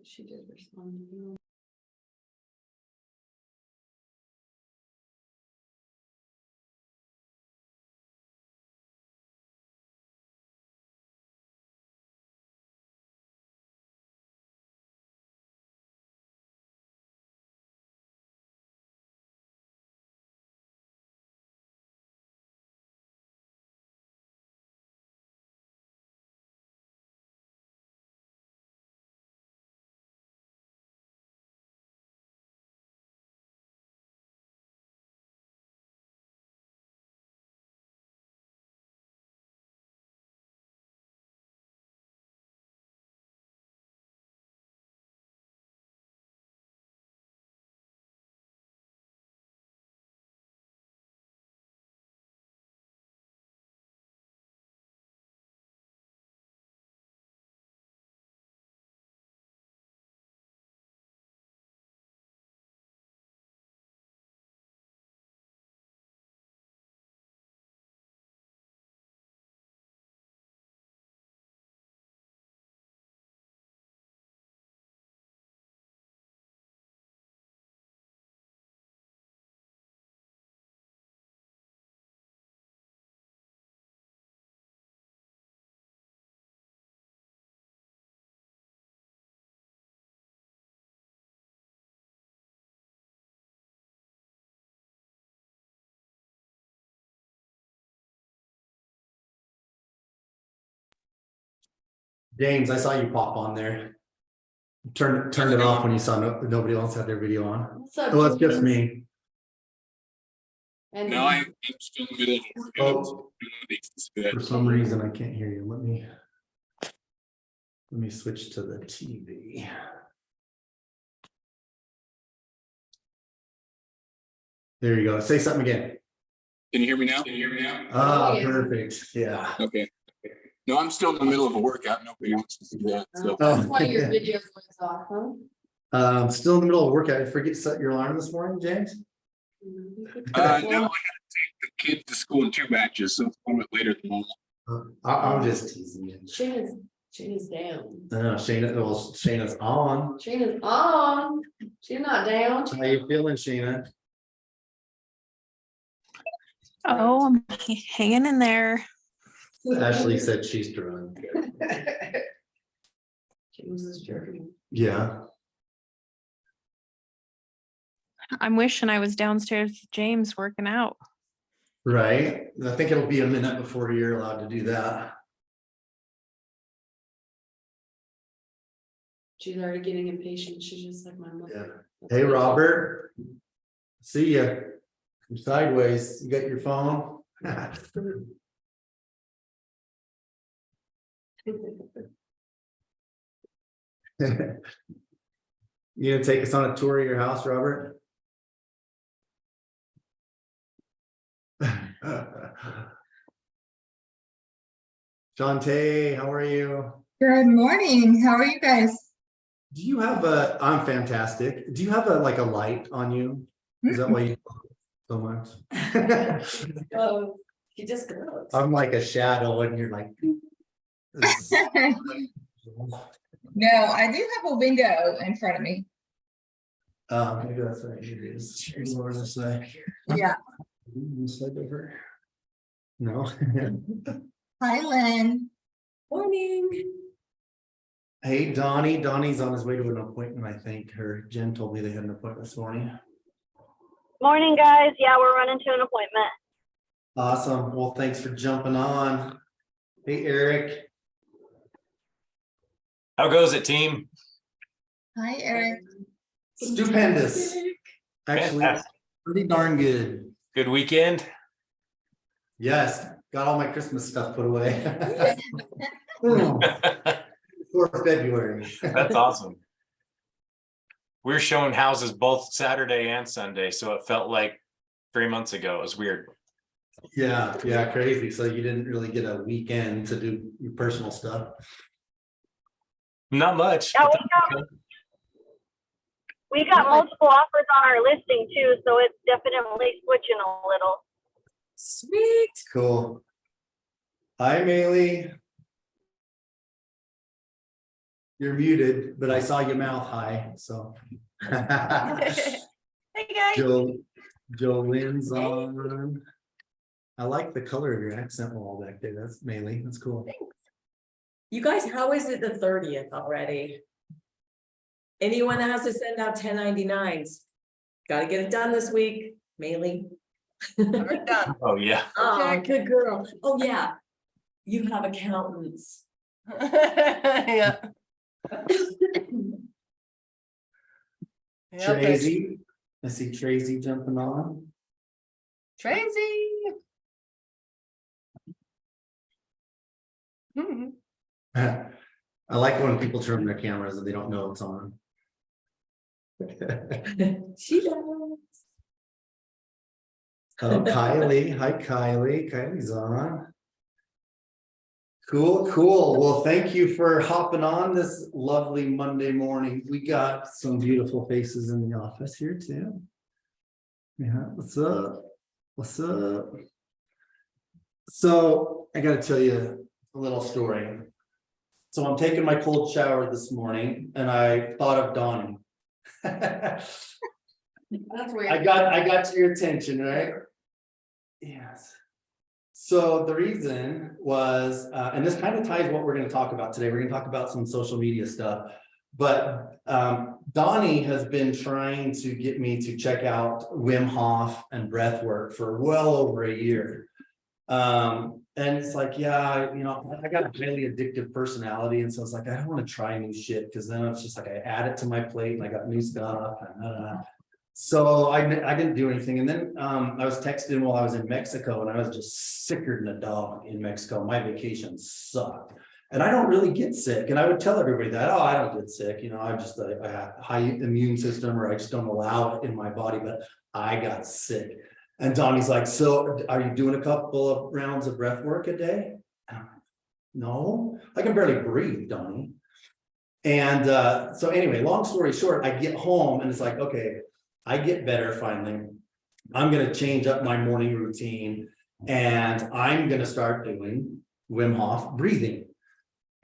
She did respond. James, I saw you pop on there. Turned it off when you saw nobody else had their video on. What's up, Oh, it's just James? me. And No, I'm still in the middle of a workout. Oh, for some reason I can't hear you. Let me switch to the TV. There you go. Say something again. Can you hear me now? Ah, yeah. Perfect. Yeah. Okay. No, I'm still in the middle of a workout. Nobody wants to see that. So that's why your video was off, huh? I'm still in the middle of workout. I forget to set your alarm this morning, James. no, I had to take the kids to school in 2 batches, so it's a little bit later than normal. I'm just teasing you. Shayna's down. I know Shayna's on. Shayna's on. She's not down. How you feeling, Shayna? Oh, I'm hanging in there. Ashley said she's drunk. James is jerking. Yeah. I'm wishing I was downstairs with James working out. Right. I think it'll be a minute before you're allowed to do that. She's already getting impatient. She's just like my mother. That's Hey, what Robert. See ya. You're sideways. You got your phone? You gonna take us on a tour of your house, Robert? Shantae, how are you? Good morning. How are you guys? Do you have I'm fantastic. Do you have a light on you? Is that why you so much? He just goes. I'm like a shadow and you're like. No, I do have a window in front of me. Maybe that's right. Here it is. Here's what this way. Yeah. Slide over. No. Hi, Lynn. Morning. Hey, Donnie. Donnie's on his way to an appointment, I think. Jen told me they had an appointment this morning. Morning, guys. Yeah, we're running to an appointment. Awesome. Well, thanks for jumping on. Hey, Eric. How goes it, team? Hi, Eric. Stupendous. Actually, Fantastic. pretty darn good. Good weekend. Yes. Got all my Christmas stuff put away. For February. That's awesome. We're showing houses both Saturday and Sunday, so it felt like 3 months ago. It was weird. Yeah, crazy. So you didn't really get a weekend to do your personal stuff. Not much. Yeah, but we got multiple offers on our listing too, so it's definitely switching a little. Sweet. Cool. Hi, Maylee. You're muted, but I saw your mouth high, so. Hey, guys. Jolene's on. I like the color of your accent wall back there. That's mainly, that's cool. You guys, how is it the 30th already? Anyone that has to send out 1099s? Gotta get it done this week, Maylee. We're done. Oh, yeah. Oh, good girl. Oh, yeah. You have accountants. Yeah. Tracy, I see Tracy jumping on. Tracy. I like when people turn their cameras and they don't know it's on. She does. Oh, Kylie, hi Kylie, Kylie's on. Cool, cool. Well, thank you for hopping on this lovely Monday morning. We got some beautiful faces in the office here too. Yeah, what's up? What's up? So I gotta tell you a little story. So I'm taking my cold shower this morning and I thought of Donnie. That's weird. I got to your attention, right? Yes. So the reason was, and this kind of ties what we're going to talk about today. We're going to talk about some social media stuff, but Donnie has been trying to get me to check out Wim Hof and breath work for well over a year. And it's like, yeah, you know, I got a highly addictive personality. And so it's like, I don't want to try new shit because then it's just like I add it to my plate and I got new stuff. So I didn't do anything. And then I was texting while I was in Mexico and I was just sicker than a dog in Mexico. My vacation sucked. And I don't really get sick. And I would tell everybody that, oh, I don't get sick. You know, I have a high immune system or I just don't allow it in my body, but I got sick. And Donnie's like, so are you doing a couple of rounds of breath work a day? No, I can barely breathe, Donnie. And so anyway, long story short, I get home and it's like, okay, I get better finally. I'm going to change up my morning routine and I'm going to start doing Wim Hof breathing.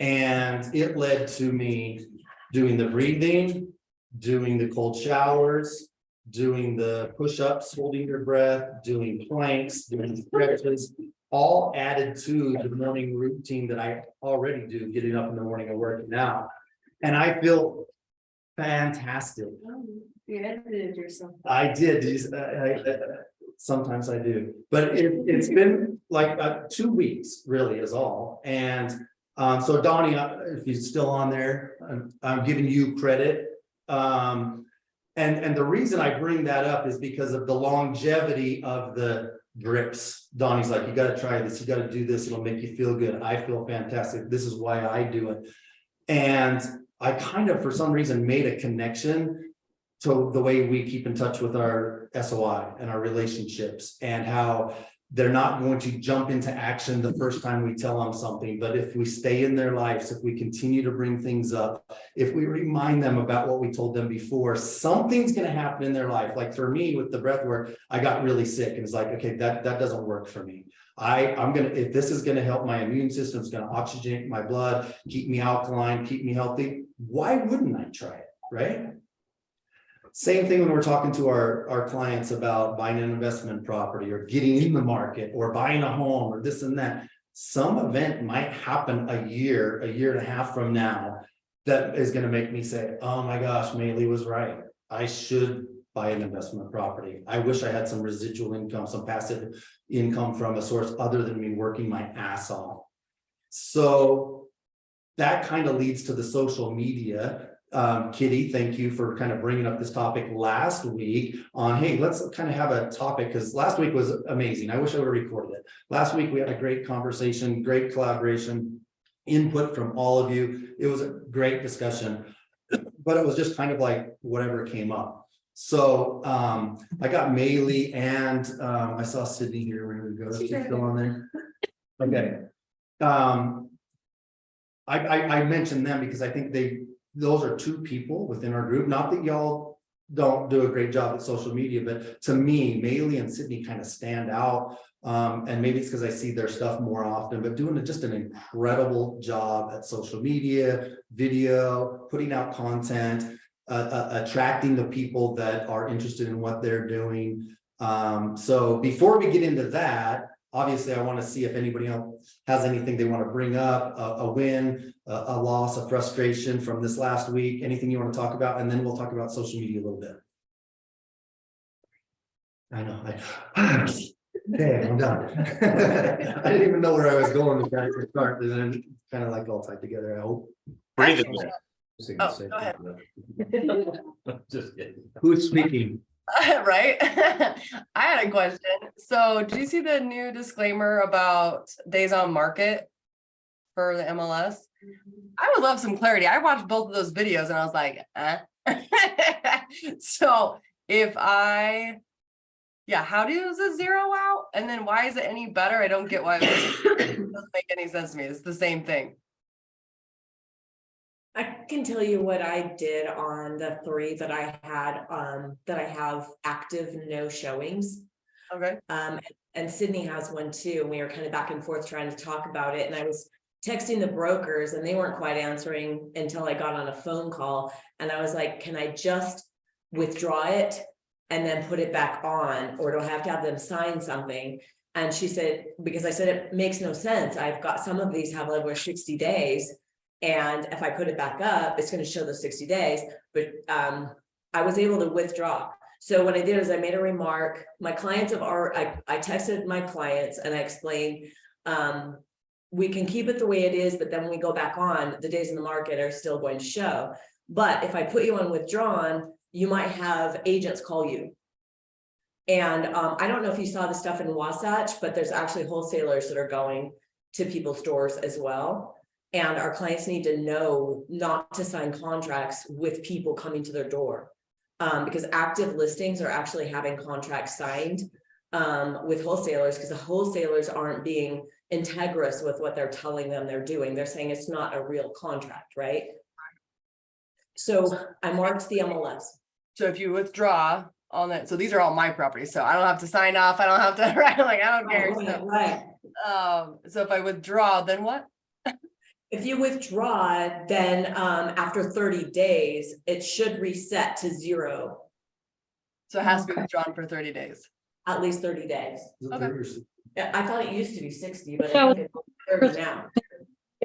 And it led to me doing the breathing, doing the cold showers, doing the push-ups, holding your breath, doing planks, doing stretches, all added to the morning routine that I already do, getting up in the morning and working out. And I feel fantastic. You edited yourself. I did. Sometimes I do, but it's been like 2 weeks really is all. And so Donnie, if you're still on there, I'm giving you credit. And the reason I bring that up is because of the longevity of the grips. Donnie's like, you got to try this. You got to do this. It'll make you feel good. I feel fantastic. This is why I do it. And I kind of, for some reason, made a connection to the way we keep in touch with our SOI and our relationships and how they're not going to jump into action the first time we tell them something. But if we stay in their lives, if we continue to bring things up, if we remind them about what we told them before, something's going to happen in their life. Like for me with the breath work, I got really sick and it's like, okay, that doesn't work for me. I'm going to, if this is going to help my immune system, it's going to oxygenate my blood, keep me alkaline, keep me healthy. Why wouldn't I try it? Right? Same thing when we're talking to our clients about buying an investment property or getting in the market or buying a home or this and that. Some event might happen a year and a half from now that is going to make me say, oh my gosh, Maylee was right. I should buy an investment property. I wish I had some residual income, some passive income from a source other than me working my ass off. So that kind of leads to the social media. Kitty, thank you for kind of bringing up this topic last week on, hey, let's kind of have a topic because last week was amazing. I wish I would have recorded it. Last week we had a great conversation, great collaboration, input from all of you. It was a great discussion, but it was just kind of like whatever came up. So I got Maylee and I saw Sydney here. Where did we go? Is she still on there? Okay. I mentioned them because I think those are two people within our group. Not that y'all don't do a great job at social media, but to me, Maylee and Sydney kind of stand out. And maybe it's because I see their stuff more often, but doing just an incredible job at social media, video, putting out content, attracting the people that are interested in what they're doing. So before we get into that, obviously I want to see if anybody else has anything they want to bring up, a win, a loss, a frustration from this last week, anything you want to talk about, and then we'll talk about social media a little bit. I know. Okay, I'm done. I didn't even know where I was going with that to start, and then kind of like all tied together, I hope. Breathe it. Oh, go ahead. Just kidding. Who's speaking? Right? I had a question. So did you see the new disclaimer about days on market for the MLS? I would love some clarity. I watched both of those videos and I was like, So how does it zero out? And then why is it any better? I don't get why it doesn't make any sense to me. It's the same thing. I can tell you what I did on the 3 that I had, that I have active no showings. Okay. And Sydney has one too. And we were kind of back and forth trying to talk about it. And I was texting the brokers and they weren't quite answering until I got on a phone call. And I was like, can I just withdraw it and then put it back on, or do I have to have them sign something? And she said, because I said, it makes no sense. I've got some of these have over 60 days. And if I put it back up, it's going to show the 60 days, but I was able to withdraw. So what I did is I made a remark. My clients I texted my clients and I explained, we can keep it the way it is, but then when we go back on, the days in the market are still going to show. But if I put you on withdrawn, you might have agents call you. And I don't know if you saw the stuff in Wasatch, but there's actually wholesalers that are going to people's stores as well. And our clients need to know not to sign contracts with people coming to their door, because active listings are actually having contracts signed with wholesalers, because the wholesalers aren't being integrous with what they're telling them they're doing. They're saying it's not a real contract, right? So I marked the MLS. So if you withdraw on that, so these are all my properties, so I don't have to sign off. I don't have to, right? Like, I don't care. Right. So if I withdraw, then what? If you withdraw, then after 30 days, it should reset to 0. So it has to be withdrawn for 30 days. At least 30 days. Okay. Yeah, I thought it used to be 60, but Yeah, I think it's 30 now.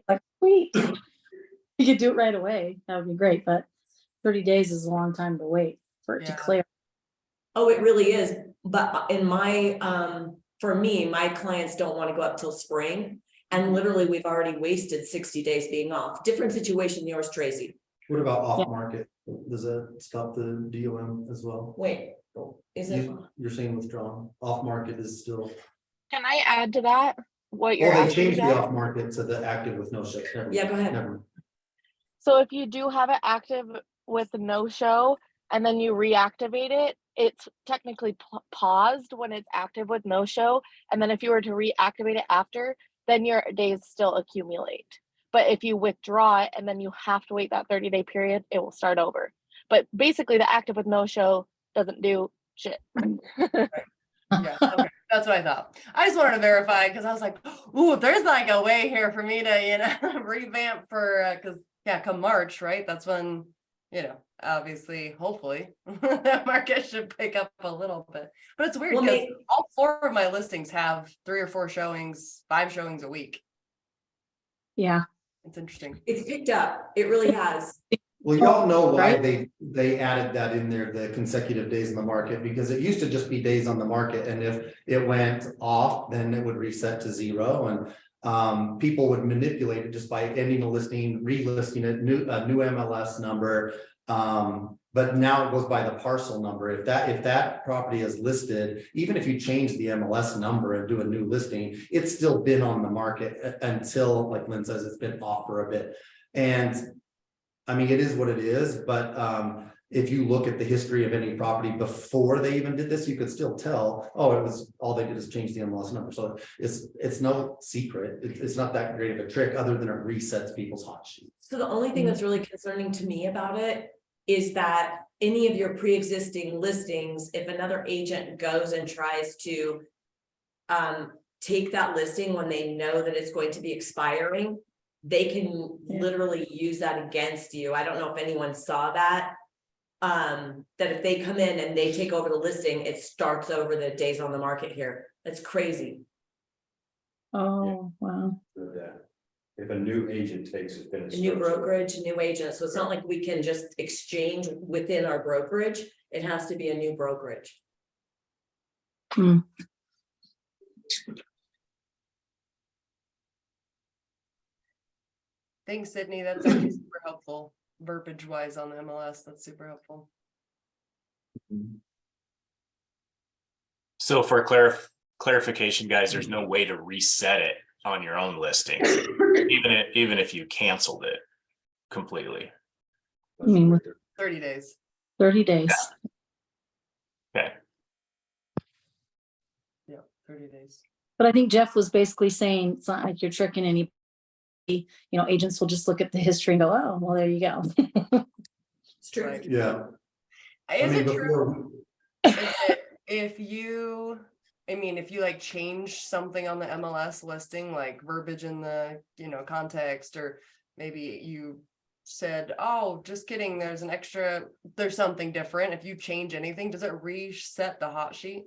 Like, wait, you could do it right away. That would be great, but 30 days is a long time to wait for it to Yeah. clear. Oh, it really is. But in my, for me, my clients don't want to go up till spring. And literally, we've already wasted 60 days being off. Different situation yours, Tracy. What about off market? Does that stop the DOM as well? Wait, is it? You're saying withdrawn, off market is still, Can I add to that? What you're oh, they asking, changed the Jeff? off market to the active with no show. Yeah, go ahead. Never mind. So if you do have it active with no show and then you reactivate it, it's technically paused when it's active with no show. And then if you were to reactivate it after, then your days still accumulate. But if you withdraw it and then you have to wait that 30-day period, it will start over. But basically the active with no show doesn't do shit. Yeah, okay. That's what I thought. I just wanted to verify because I was like, ooh, there's like a way here for me to, revamp for, because come March, right? That's when, obviously, hopefully, the market should pick up a little bit. But it's weird because all 4 of my listings have 3 or 4 showings, 5 showings a week. Yeah. It's interesting. It's picked up. It really has. Well, y'all know why they added that in there, the consecutive days in the market, because it used to just be days on the market. And if it went off, then it would reset to 0. And people would manipulate it just by ending a listing, relisting it, a new MLS number. But now it goes by the parcel number. If that property is listed, even if you change the MLS number and do a new listing, it's still been on the market until, like Lynn says, it's been off for a bit. And I mean, it is what it is, but if you look at the history of any property before they even did this, you could still tell, oh, it was all they did is change the MLS number. So it's no secret. It's not that great of a trick other than it resets people's hot sheets. So the only thing that's really concerning to me about it is that any of your pre-existing listings, if another agent goes and tries to take that listing when they know that it's going to be expiring, they can literally use that against you. I don't know if anyone saw that. That if they come in and they take over the listing, it starts over the days on the market here. That's crazy. Oh, wow. If a new agent takes it, then A it's. new brokerage, new agent. So it's not like we can just exchange within our brokerage. It has to be a new brokerage. Thanks, Sydney. That's actually super helpful. Verbiage wise on the MLS, that's super helpful. So for clarification, guys, there's no way to reset it on your own listing, even if you canceled it completely. I mean, with 30 days. 30 days. Okay. Yeah, 30 days. But I think Jeff was basically saying it's not like you're tricking any, agents will just look at the history and go, oh, well, there you go. It's true. Right. Yeah. Is it true? Before, If you like change something on the MLS listing, like verbiage in the, context, or maybe you said, oh, just kidding, there's something different. If you change anything, does it reset the hot sheet?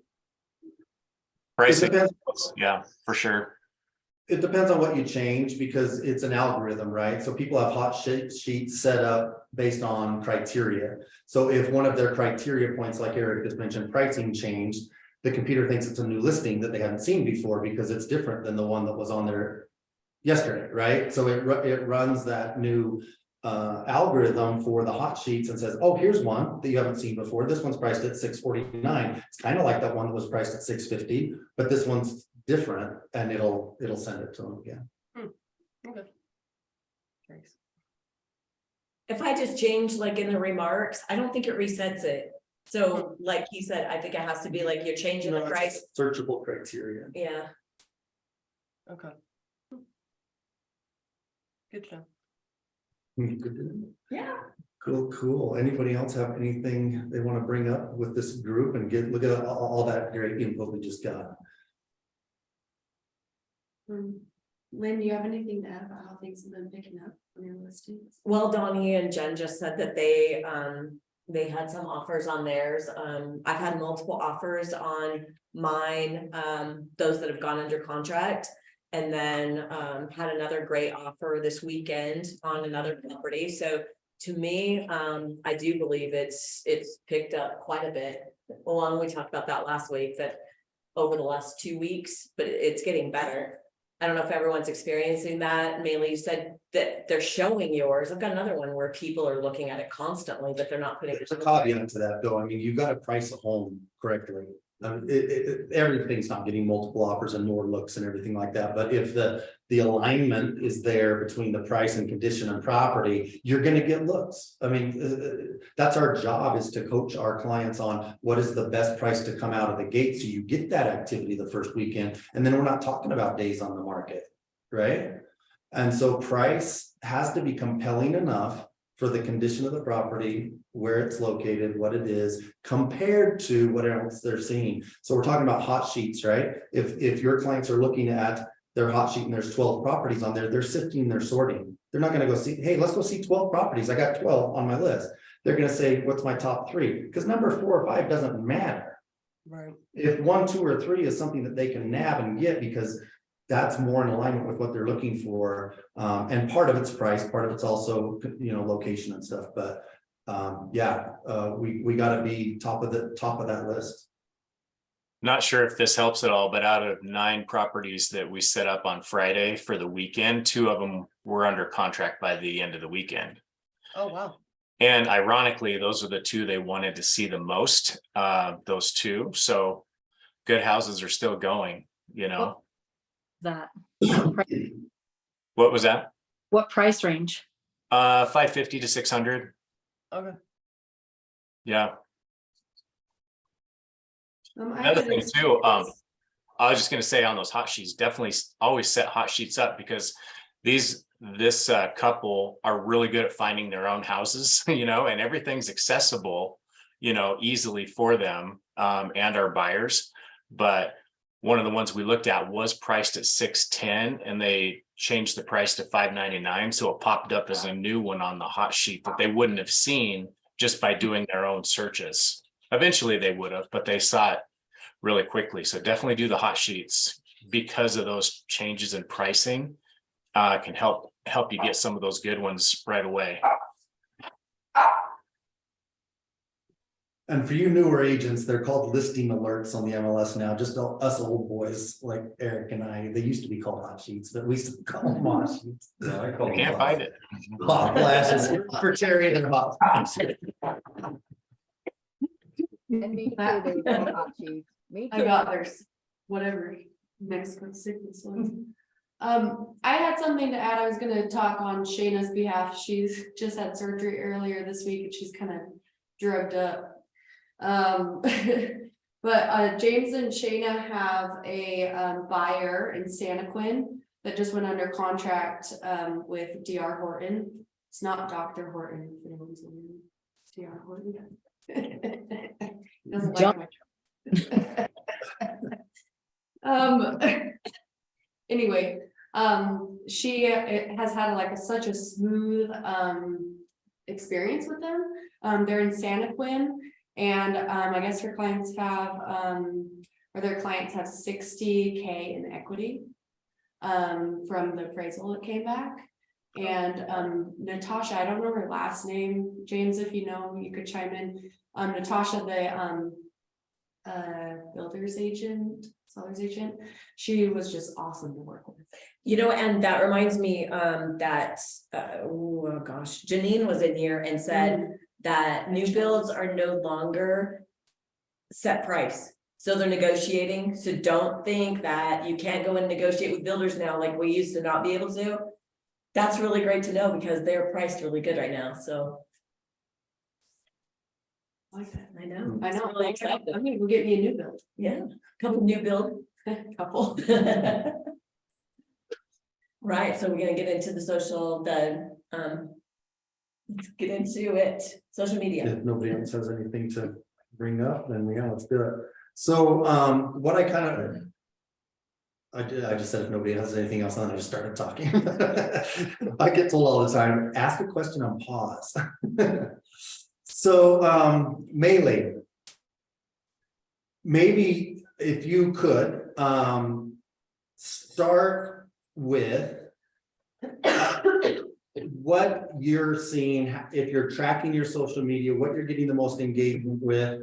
Pricing, yeah, for sure. it depends on what you change because it's an algorithm, right? So people have hot sheets set up based on criteria. So if one of their criteria points, like Eric just mentioned, pricing changed, the computer thinks it's a new listing that they haven't seen before because it's different than the one that was on there yesterday, right? So it runs that new algorithm for the hot sheets and says, oh, here's one that you haven't seen before. This one's priced at $649. It's kind of like that one that was priced at $650, but this one's different, and it'll send it to them again. Okay. Thanks. If I just change like in the remarks, I don't think it resets it. So like he said, I think it has to be like you're changing the price. Searchable criteria. Yeah. Okay. Good job. Yeah. Cool. Anybody else have anything they want to bring up with this group and look at all that great info we just got? Lynn, do you have anything to add about how things have been picking up on your listings? Well, Donnie and Jen just said that they had some offers on theirs. I've had multiple offers on mine, those that have gone under contract. And then had another great offer this weekend on another property. So to me, I do believe it's picked up quite a bit. Along, we talked about that last week, that over the last 2 weeks, but it's getting better. I don't know if everyone's experiencing that. Mainly you said that they're showing yours. I've got another one where people are looking at it constantly, but they're not putting. There's a caveat to that though. I mean, you've got to price a home correctly. Everything's not getting multiple offers and more looks and everything like that. But if the alignment is there between the price and condition and property, you're going to get looks. I mean, that's our job, is to coach our clients on what is the best price to come out of the gate. So you get that activity the first weekend, and then we're not talking about days on the market, right? And so price has to be compelling enough for the condition of the property, where it's located, what it is, compared to what else they're seeing. So we're talking about hot sheets, right? If your clients are looking at their hot sheet and there's 12 properties on there, they're sifting, they're sorting. They're not going to go see, hey, let's go see 12 properties. I got 12 on my list. They're going to say, what's my top 3? Because number 4 or 5 doesn't matter. Right. If 1, 2, or 3 is something that they can nab and get, because that's more in alignment with what they're looking for. And part of it's price, part of it's also, location and stuff. But we got to be top of that list. Not sure if this helps at all, but out of 9 properties that we set up on Friday for the weekend, 2 of them were under contract by the end of the weekend. Oh, wow. And ironically, those are the 2 they wanted to see the most, those 2. So good houses are still going, That. What was that? What price range? 550 to 600. Okay. Yeah. I Another have thing too, I was just gonna say on those hot sheets, definitely always set hot sheets up, because this couple are really good at finding their own houses, and everything's accessible easily for them and our buyers. But one of the ones we looked at was priced at $610 and they changed the price to $599. So it popped up as a new one on the hot sheet that they wouldn't have seen just by doing their own searches. Eventually they would have, but they saw it really quickly. So definitely do the hot sheets because of those changes in pricing can help you get some of those good ones right away. And for you newer agents, they're called listing alerts on the MLS now, just us old boys like Eric and I, they used to be called hot sheets, but we used to call them hot sheets. Yeah, I call I them can't hot. find it. Hot flashes for Terry and hot. And me too, they were all hot sheets. Me I too. got there's whatever Mexico sickness was. I had something to add. I was gonna talk on Shayna's behalf. She's just had surgery earlier this week and she's kind of drugged up. But James and Shayna have a buyer in Santaquin that just went under contract with DR Horton. It's not Dr. Horton. If anyone's wondering. It's DR Horton. Doesn't like my anyway, she has had like such a smooth experience with them. They're in Santaquin, and I guess her clients have or their clients have 60K in equity from the appraisal that came back. And Natasha, I don't know her last name, James, if you know, you could chime in. Natasha, the builder's agent, seller's agent, she was just awesome to work with. And that reminds me that oh gosh, Janine was in here and said that new builds are no longer set price. So they're negotiating. So don't think that you can't go and negotiate with builders now like we used to not be able to. That's really great to know because they're priced really good right now. So Like that. I know. I know. It's really exciting. I'm gonna go get me a new build. Yeah, couple new build. Couple. Right, so we're gonna get into the social, let's get into it, social media. If nobody else has anything to bring up, then let's do it. So what I kind of. I just said if nobody has anything else, then I just started talking. I get told all the time, ask a question on pause. So Melee, maybe if you could start with what you're seeing, if you're tracking your social media, what you're getting the most engagement with,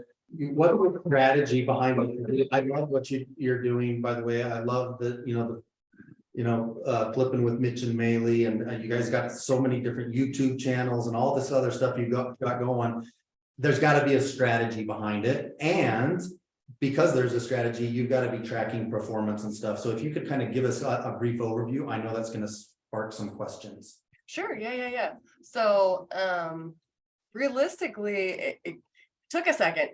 what was the strategy behind it? I love what you're doing, by the way. I love the flipping with Mitch and Melee, and you guys got so many different YouTube channels and all this other stuff you got going. There's got to be a strategy behind it, and because there's a strategy, you've got to be tracking performance and stuff. So if you could kind of give us a brief overview, I know that's going to spark some questions. Sure. Yeah. So realistically, it took a second,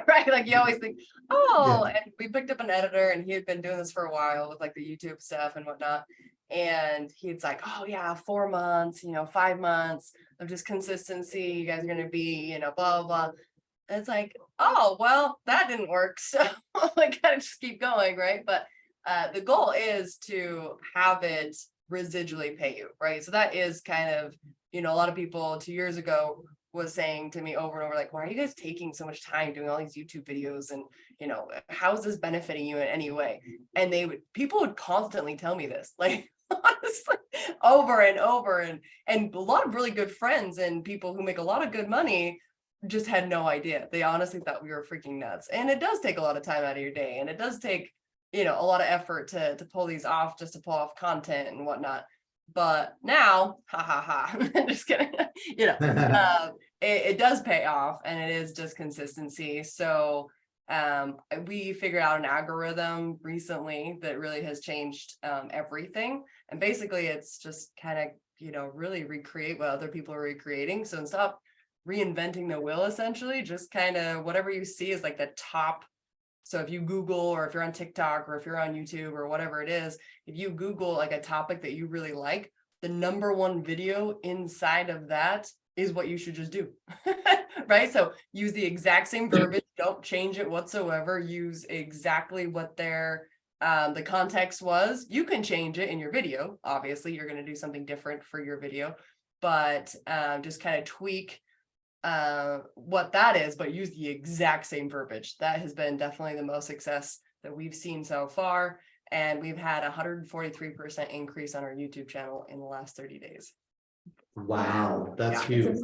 right? Like you always think, and we picked up an editor and he had been doing this for a while with like the YouTube stuff and whatnot. And he's like, 4 months, 5 months of just consistency. You guys are going to be, blah, blah, blah. And it's like, well, that didn't work. So I gotta just keep going, right? But the goal is to have it residually pay you, right? So that is kind of, a lot of people 2 years ago was saying to me over and over, like, why are you guys taking so much time doing all these YouTube videos? And, how is this benefiting you in any way? And people would constantly tell me this, like, honestly, over and over. And a lot of really good friends and people who make a lot of good money just had no idea. They honestly thought we were freaking nuts. And it does take a lot of time out of your day. And it does take, a lot of effort to pull these off, just to pull off content and whatnot. But now, just kidding, it does pay off, and it is just consistency. So we figured out an algorithm recently that really has changed everything. And basically it's just kind of, really recreate what other people are recreating. So instead of reinventing the wheel, essentially, just kind of whatever you see is like the top. So if you Google, or if you're on TikTok, or if you're on YouTube, or whatever it is, if you Google like a topic that you really like, the #1 video inside of that is what you should just do. Right? So use the exact same verbiage, don't change it whatsoever, use exactly what their the context was. You can change it in your video. Obviously, you're going to do something different for your video, but just kind of tweak what that is, but use the exact same verbiage. That has been definitely the most success that we've seen so far. And we've had 143% increase on our YouTube channel in the last 30 days. Wow, that's Yeah, huge.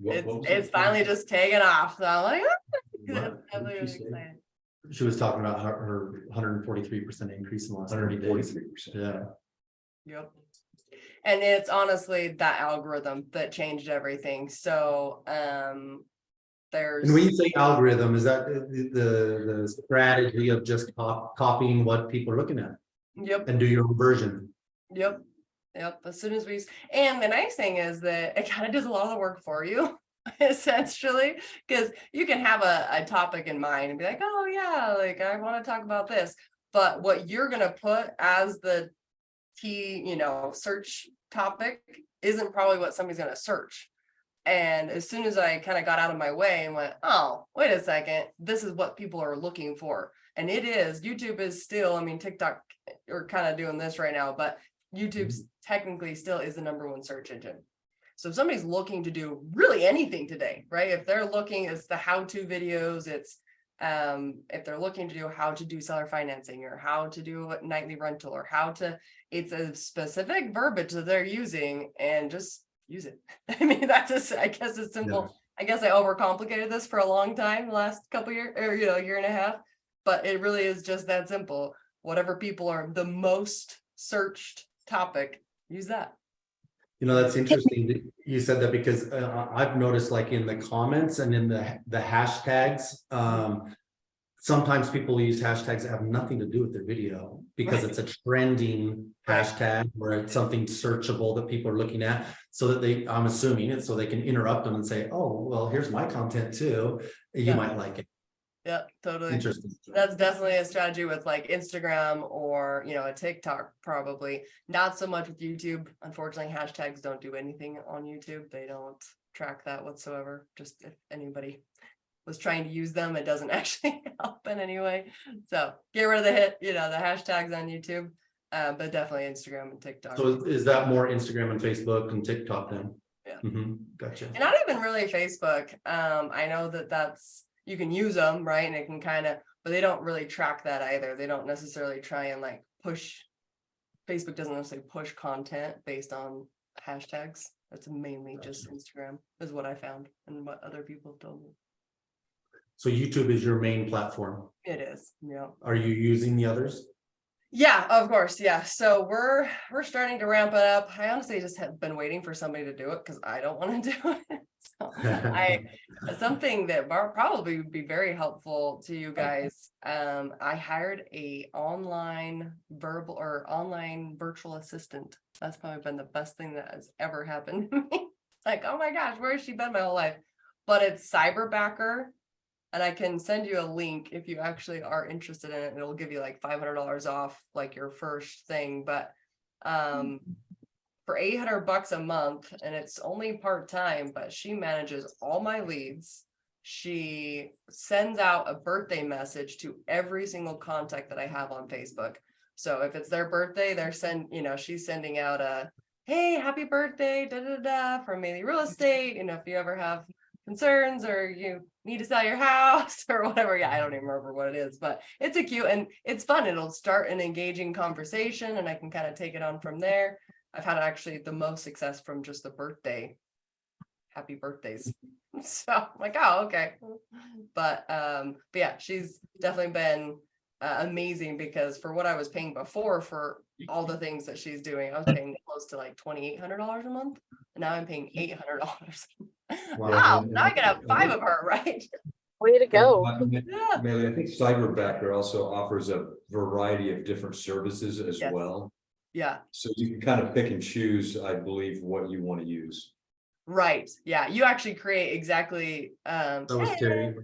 It's finally just taken off. So I'm like, What that's definitely did really she say? exciting. She was talking about her 143% increase in the last 30 days. 143%. Yeah. Yep. And it's honestly that algorithm that changed everything. So there's And when you say algorithm, is that the strategy of just copying what people are looking at yep. and do your own version? Yep. Yep. As soon as and the nice thing is that it kind of does a lot of the work for you, essentially, because you can have a topic in mind and be like, oh yeah, like I want to talk about this. But what you're going to put as the key, search topic isn't probably what somebody's going to search. And as soon as I kind of got out of my way and went, oh, wait a second, this is what people are looking for. And YouTube is still, TikTok are kind of doing this right now, but YouTube's technically still is the #1 search engine. So if somebody's looking to do really anything today, right? If they're looking, it's the how-to videos, it's if they're looking to do how to do seller financing or how to do a nightly rental or it's a specific verbiage that they're using, and just use it. I guess it's simple. Yeah. I guess I overcomplicated this for a long time, the last couple years, or year and a half, but it really is just that simple. Whatever people are the most searched topic, use that. That's interesting that you said that, because I've noticed, like in the comments and in the hashtags, sometimes people use hashtags that have nothing to do with their video because it's a trending hashtag or it's something searchable that people are looking at, so that I'm assuming it's so they can interrupt them and say, oh, well, here's my content too. You might like it. Yeah, totally. Interesting. That's definitely a strategy with like Instagram or, a TikTok, probably not so much with YouTube. Unfortunately, hashtags don't do anything on YouTube. They don't track that whatsoever. Just if anybody was trying to use them, it doesn't actually help in any way. So get rid of the hashtags on YouTube, but definitely Instagram and TikTok. So is that more Instagram and Facebook and TikTok then? Yeah. Gotcha. And not even really Facebook. I know that's, you can use them, right? And it can but they don't really track that either. They don't necessarily try and like push. Facebook doesn't necessarily push content based on hashtags. That's mainly just Instagram is what I found and what other people have told me. So YouTube is your main platform. It is. Yeah. Are you using the others? Yeah, of course. Yeah. So we're starting to ramp it up. I honestly just have been waiting for somebody to do it because I don't want to do it. So something that probably would be very helpful to you guys. I hired a online virtual assistant. That's probably been the best thing that has ever happened to me. It's like, oh my gosh, where has she been my whole life? But it's Cyberbacker. And I can send you a link if you actually are interested in it. It'll give you like $500 off like your first thing. But for $800 a month, and it's only part-time, but she manages all my leads. She sends out a birthday message to every single contact that I have on Facebook. So if it's their birthday, she's sending out a, hey, happy birthday, from Mainly Real Estate. If you ever have concerns or you need to sell your house or whatever. Yeah, I don't even remember what it is, but it's cute and it's fun. It'll start an engaging conversation and I can kind of take it on from there. I've had actually the most success from just the birthday. Happy birthdays. So I'm like, oh, okay. But yeah, she's definitely been amazing, because for what I was paying before for all the things that she's doing, I was paying close to like $2,800 a month. And now I'm paying $800. Wow, now I can have 5 of her, right? Way to go. Yeah. Mary, I think Cyberbacker also offers a variety of different services as well. Yeah. So you can kind of pick and choose, I believe, what you want to use. Right. Yeah. You actually create exactly. That was Terry.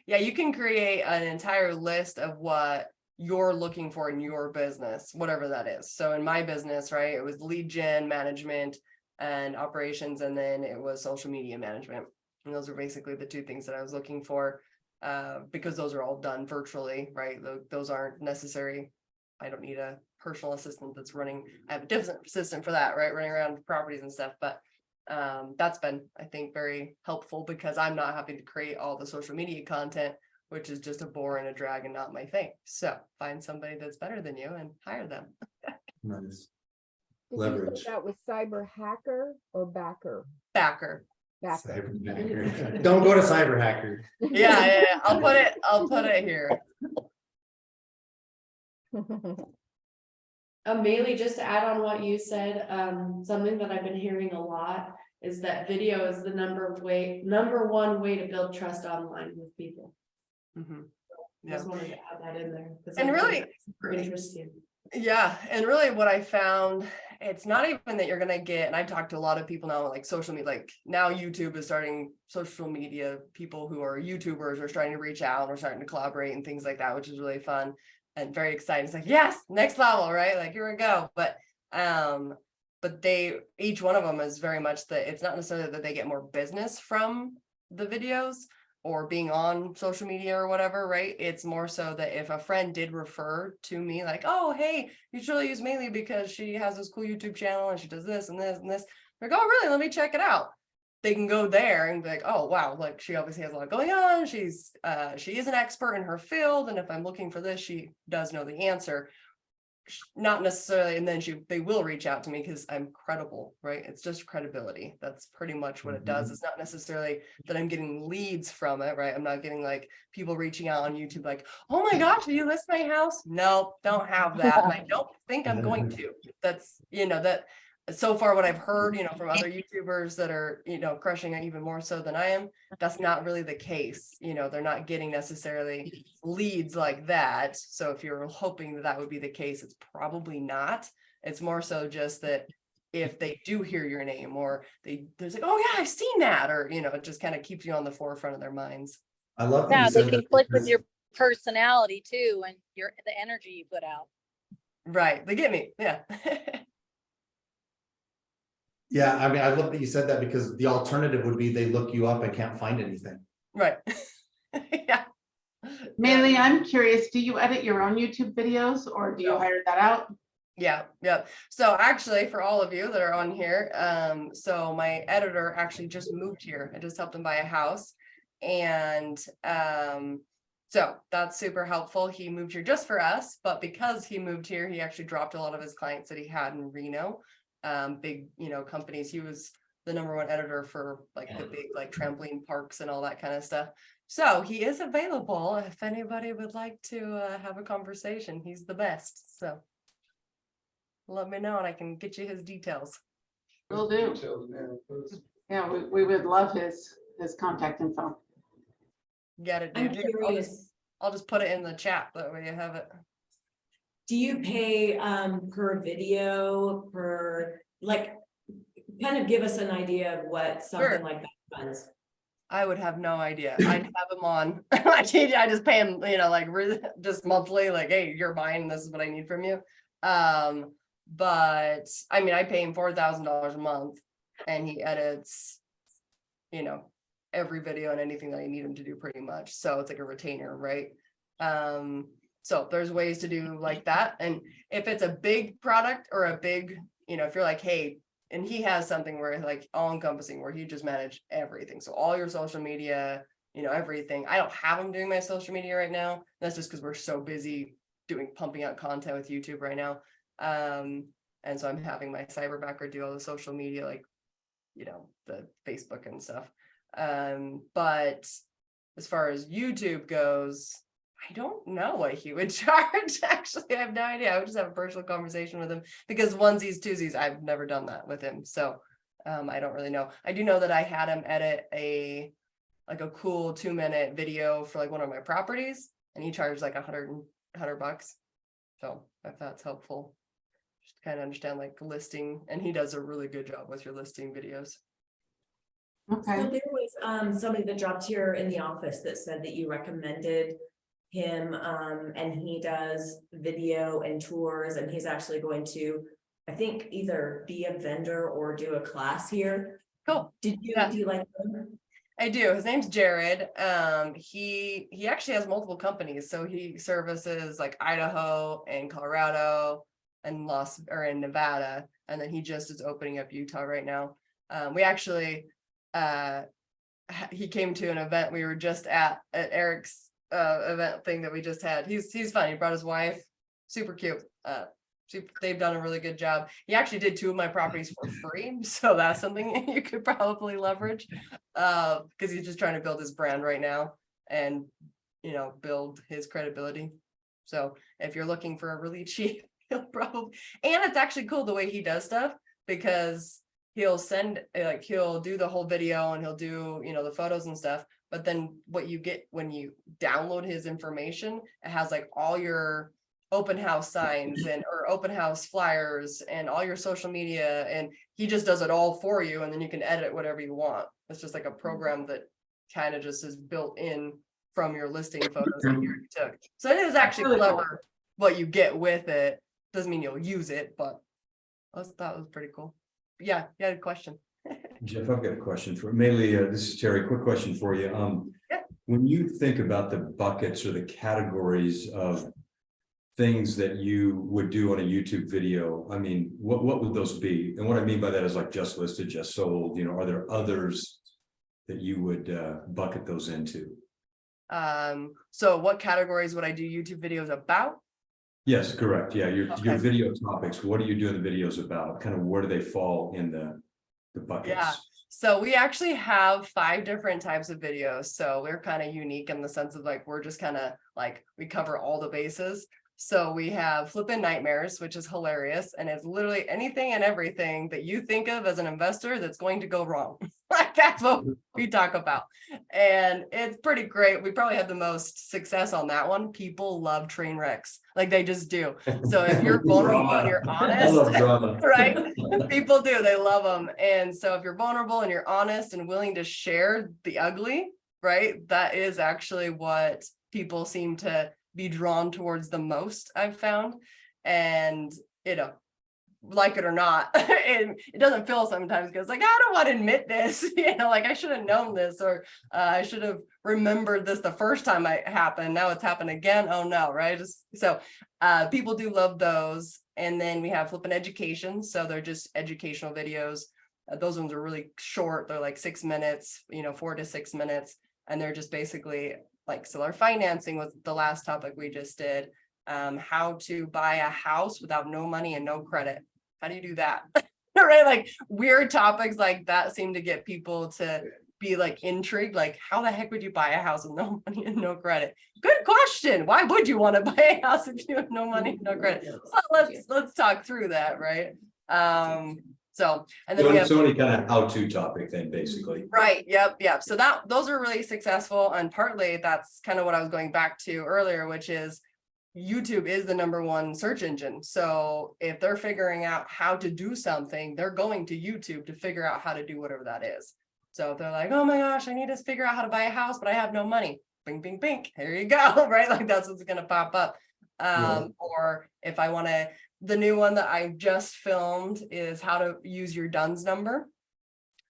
Yeah, you can create an entire list of what you're looking for in your business, whatever that is. So in my business, right, it was lead gen management, and operations, and then it was social media management. And those are basically the two things that I was looking for, because those are all done virtually, right? Those aren't necessary. I don't need a personal assistant that's running. I have a different assistant for that, right? Running around properties and stuff. But that's been, I think, very helpful because I'm not having to create all the social media content, which is just a bore and a drag and not my thing. So find somebody that's better than you and hire them. Nice. Did you Leverage. say that was cyber hacker or backer? Backer. Backer. Cyber hacker. Don't go to cyber hacker. Yeah. I'll put it here. Amelie, just to add on what you said, something that I've been hearing a lot is that video is the number one way to build trust online with people. Mhm. Just wanted to add that in there. 'Cause And I think really- that's super interesting. Yeah, and really what I found, it's not even that you're gonna get, and I've talked to a lot of people now, like social media, like now YouTube is starting, social media people who are YouTubers are starting to reach out, we're starting to collaborate and things like that, which is really fun and very exciting. It's like, yes, next level, right? Like, here we go. But they, each one of them is very much that it's not necessarily that they get more business from the videos or being on social media or whatever, right? It's more so that if a friend did refer to me like, oh, hey, you should really use Maylee because she has this cool YouTube channel and she does this and this and this. They're like, oh, really? Let me check it out. They can go there and be like, oh, wow, like she obviously has a lot going on. She is an expert in her field. And if I'm looking for this, she does know the answer. Not necessarily, and then they will reach out to me because I'm credible, right? It's just credibility. That's pretty much what it does. It's not necessarily that I'm getting leads from it, right? I'm not getting like people reaching out on YouTube like, oh my gosh, do you list my house? No, don't have that. And I don't think I'm going to. That's, that so far what I've heard, from other YouTubers that are, crushing it even more so than I am, that's not really the case. They're not getting necessarily leads like that. So if you're hoping that would be the case, it's probably not. It's more so just that if they do hear your name or there's like, oh yeah, I've seen that, or, it just kind of keeps you on the forefront of their minds. I love that Yeah, you they said can that click with because- your personality too and the energy you put out. Right. They get me. Yeah. Yeah, I mean, I love that you said that because the alternative would be they look you up and can't find anything. Right. Yeah. Maylee, I'm curious, do you edit your own YouTube videos or do you hire that out? Yeah. So actually, for all of you that are on here, so my editor actually just moved here. I just helped him buy a house. And so that's super helpful. He moved here just for us, but because he moved here, he actually dropped a lot of his clients that he had in Reno. Big, companies. He was the #1 editor for like the big like trampoline parks and all that kind of stuff. So he is available if anybody would like to have a conversation. He's the best. So let me know and I can get you his details. Will do. Yeah, we would love his contact info. Got it, I'm dude. curious, I'll just put it in the chat. That way you have it. do you pay per video, kind of give us an idea of what something Sure. like that runs? I would have no idea. I'd have him on. I just pay him, just monthly, like, hey, you're mine. This is what I need from you. But I mean, I pay him $4,000 a month and he edits, every video and anything that I need him to do pretty much. So it's like a retainer, right? So there's ways to do like that. And if it's a big product or a big, if you're like, hey, and he has something where like all encompassing, where he just managed everything. So all your social media, everything. I don't have him doing my social media right now. That's just because we're so busy pumping out content with YouTube right now. And so I'm having my cyberbacker do all the social media, like, the Facebook and stuff. But as far as YouTube goes, I don't know what he would charge. Actually, I have no idea. I would just have a personal conversation with him because onesies, twosies, I've never done that with him. So I don't really know. I do know that I had him edit a cool 2-minute video for like one of my properties and he charged like $100. So if that's helpful, just kind of understand like listing, and he does a really good job with your listing videos. Okay. So there was somebody that dropped here in the office that said that you recommended him, and he does video and tours, and he's actually going to I think either be a vendor or do a class here. Cool. Do you like them? I do. His name's Jared. He actually has multiple companies. So he services like Idaho and Colorado and in Nevada. And then he just is opening up Utah right now. We actually he came to an event we were just at Eric's event thing that we just had. He's fun. He brought his wife, super cute. They've done a really good job. He actually did 2 of my properties for free, so that's something you could probably leverage, because he's just trying to build his brand right now and build his credibility. So if you're looking for a really cheap, he'll probably, and it's actually cool the way he does stuff, because he'll do the whole video and he'll do the photos and stuff, but then what you get when you download his information, it has like all your open house signs or open house flyers and all your social media, and he just does it all for you, and then you can edit whatever you want. It's just like a program that kind of just is built in from your listing photos that you took. So it is actually clever what you get with it. Doesn't mean you'll use it, but I thought it was pretty cool. But yeah, you had a question. Jeff, I've got a question for mainly, this is Terry, quick question for you. Yeah. When you think about the buckets or the categories of things that you would do on a YouTube video, I mean, what would those be? And what I mean by that is like just listed, just sold, are there others that you would bucket those into? So what categories would I do YouTube videos about? Yes, correct. Yeah, your Okay. video topics. What are you doing the videos about? Kind of where do they fall in the buckets? Yeah. So we actually have 5 different types of videos. So we're kind of unique in the sense of like, we're just kind of like, we cover all the bases. So we have Flippin' Nightmares, which is hilarious. And it's literally anything and everything that you think of as an investor that's going to go wrong. Like that's what we talk about. And it's pretty great. We probably had the most success on that one. People love train wrecks. Like they just do. So if you're vulnerable and you're honest, I love drama. right? People do, they love them. And so if you're vulnerable and you're honest and willing to share the ugly, right? That is actually what people seem to be drawn towards the most, I've found. And like it or not, and it doesn't feel sometimes because like I don't want to admit this, like I should have known this, or I should have remembered this the first time it happened. Now it's happened again. Oh no, right? So people do love those. And then we have Flippin' Education, so they're just educational videos. Those ones are really short. They're like 6 minutes, 4 to 6 minutes, and they're just basically like seller financing was the last topic we just did. How to buy a house without no money and no credit. How do you do that? Right? Like weird topics like that seem to get people to be like intrigued. Like, how the heck would you buy a house with no money and no credit? Good question. Why would you want to buy a house if you have no money and no credit? So let's talk through that, right? So and then we have any kind of how-to topic then basically. Right. Yep. So those are really successful. And partly that's kind of what I was going back to earlier, which is YouTube is the #1 search engine. So if they're figuring out how to do something, they're going to YouTube to figure out how to do whatever that is. So if they're like, oh my gosh, I need to figure out how to buy a house, but I have no money. Bing, bing, bing. Here you go. Right. Like that's what's going to pop up. Or if I want to, the new one that I just filmed is how to use your DUNS number.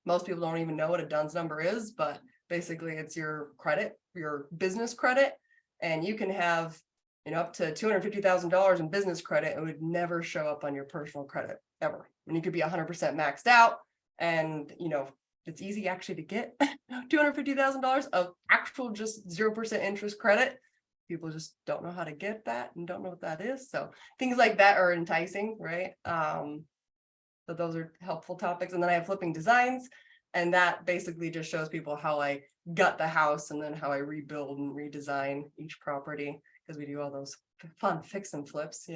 Most people don't even know what a DUNS number is, but basically it's your credit, your business credit, and you can have up to $250,000 in business credit. It would never show up on your personal credit ever. And you could be 100% maxed out. And, it's easy actually to get $250,000 of actual just 0% interest credit. People just don't know how to get that and don't know what that is. So things like that are enticing, right? So those are helpful topics. And then I have Flipping Designs. And that basically just shows people how I gut the house and then how I rebuild and redesign each property, because we do all those fun fix and flips,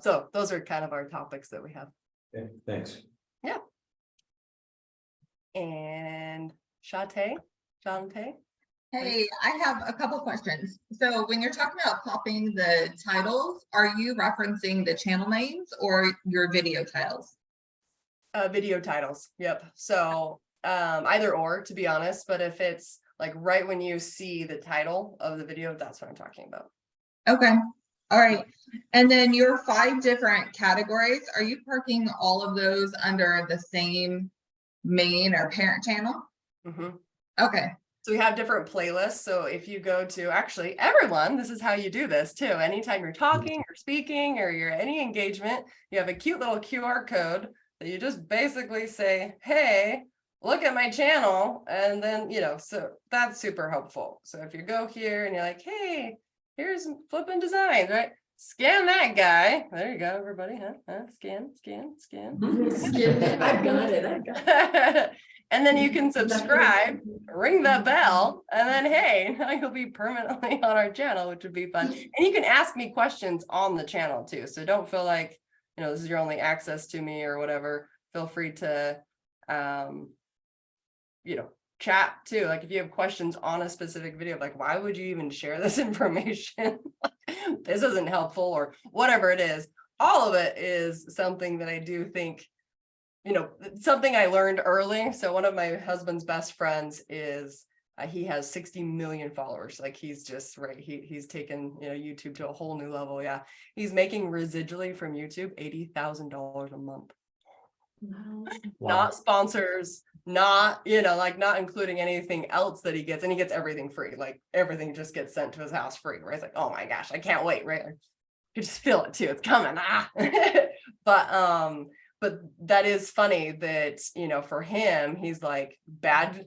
So those are kind of our topics that we have. Okay, thanks. Yeah. And Shantae? Hey, I have a couple questions. So when you're talking about popping the titles, are you referencing the channel names or your video titles? Video titles. Yep. So either or, to be honest, but if it's like right when you see the title of the video, that's what I'm talking about. Okay. All right. And then your 5 different categories, are you parking all of those under the same main or parent channel? Mhm. Okay. So we have different playlists. So if you go to, actually, everyone, this is how you do this too. Anytime you're talking or speaking or you're any engagement, you have a cute little QR code that you just basically say, hey, look at my channel. And then, so that's super helpful. So if you go here and you're like, hey, here's flipping designs, right? Scan that guy. There you go, everybody. Scan. I've got it. And then you can subscribe, ring the bell, and then hey, now you'll be permanently on our channel, which would be fun. And you can ask me questions on the channel too. So don't feel like, this is your only access to me or whatever. Feel free to chat too. Like if you have questions on a specific video, like why would you even share this information? This isn't helpful or whatever it is. All of it is something that I do think, something I learned early. So one of my husband's best friends is, he has 60 million followers. Like he's just, right. He's taken, YouTube to a whole new level. Yeah. He's making residually from YouTube, $80,000 a month. Wow. Not sponsors, not, not including anything else that he gets. And he gets everything free. Like everything just gets sent to his house free, right? It's like, oh my gosh, I can't wait, right? You just feel it too. It's coming. But that is funny that, for him, he's like bad,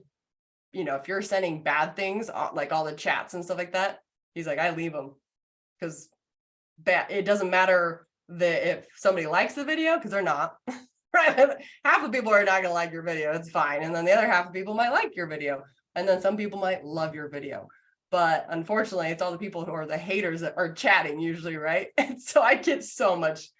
if you're sending bad things, like all the chats and stuff like that, he's like, I leave them because it doesn't matter that if somebody likes the video, because they're not. Right? Half of people are not gonna like your video, it's fine. And then the other half of people might like your video. And then some people might love your video. But unfortunately, it's all the people who are the haters that are chatting usually, right? And so I get so much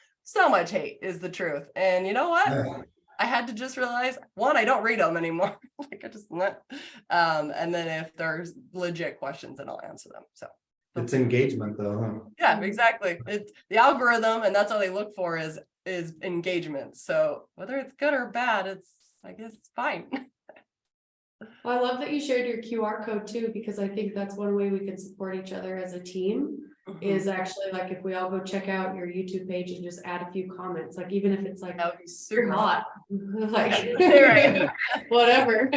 hate is the truth. And you know what? I had to just realize, one, I don't read them anymore. Like I just not. And then if there's legit questions, then I'll answer them. So it's engagement though, huh? Yeah, exactly. It's the algorithm, and that's all they look for is engagement. So whether it's good or bad, I guess it's fine. Well, I love that you shared your QR code too, because I think that's one way we can support each other as a team. Is actually like if we all go check out your YouTube page and just add a few comments, like even if it's like that would be super hot, like right. whatever.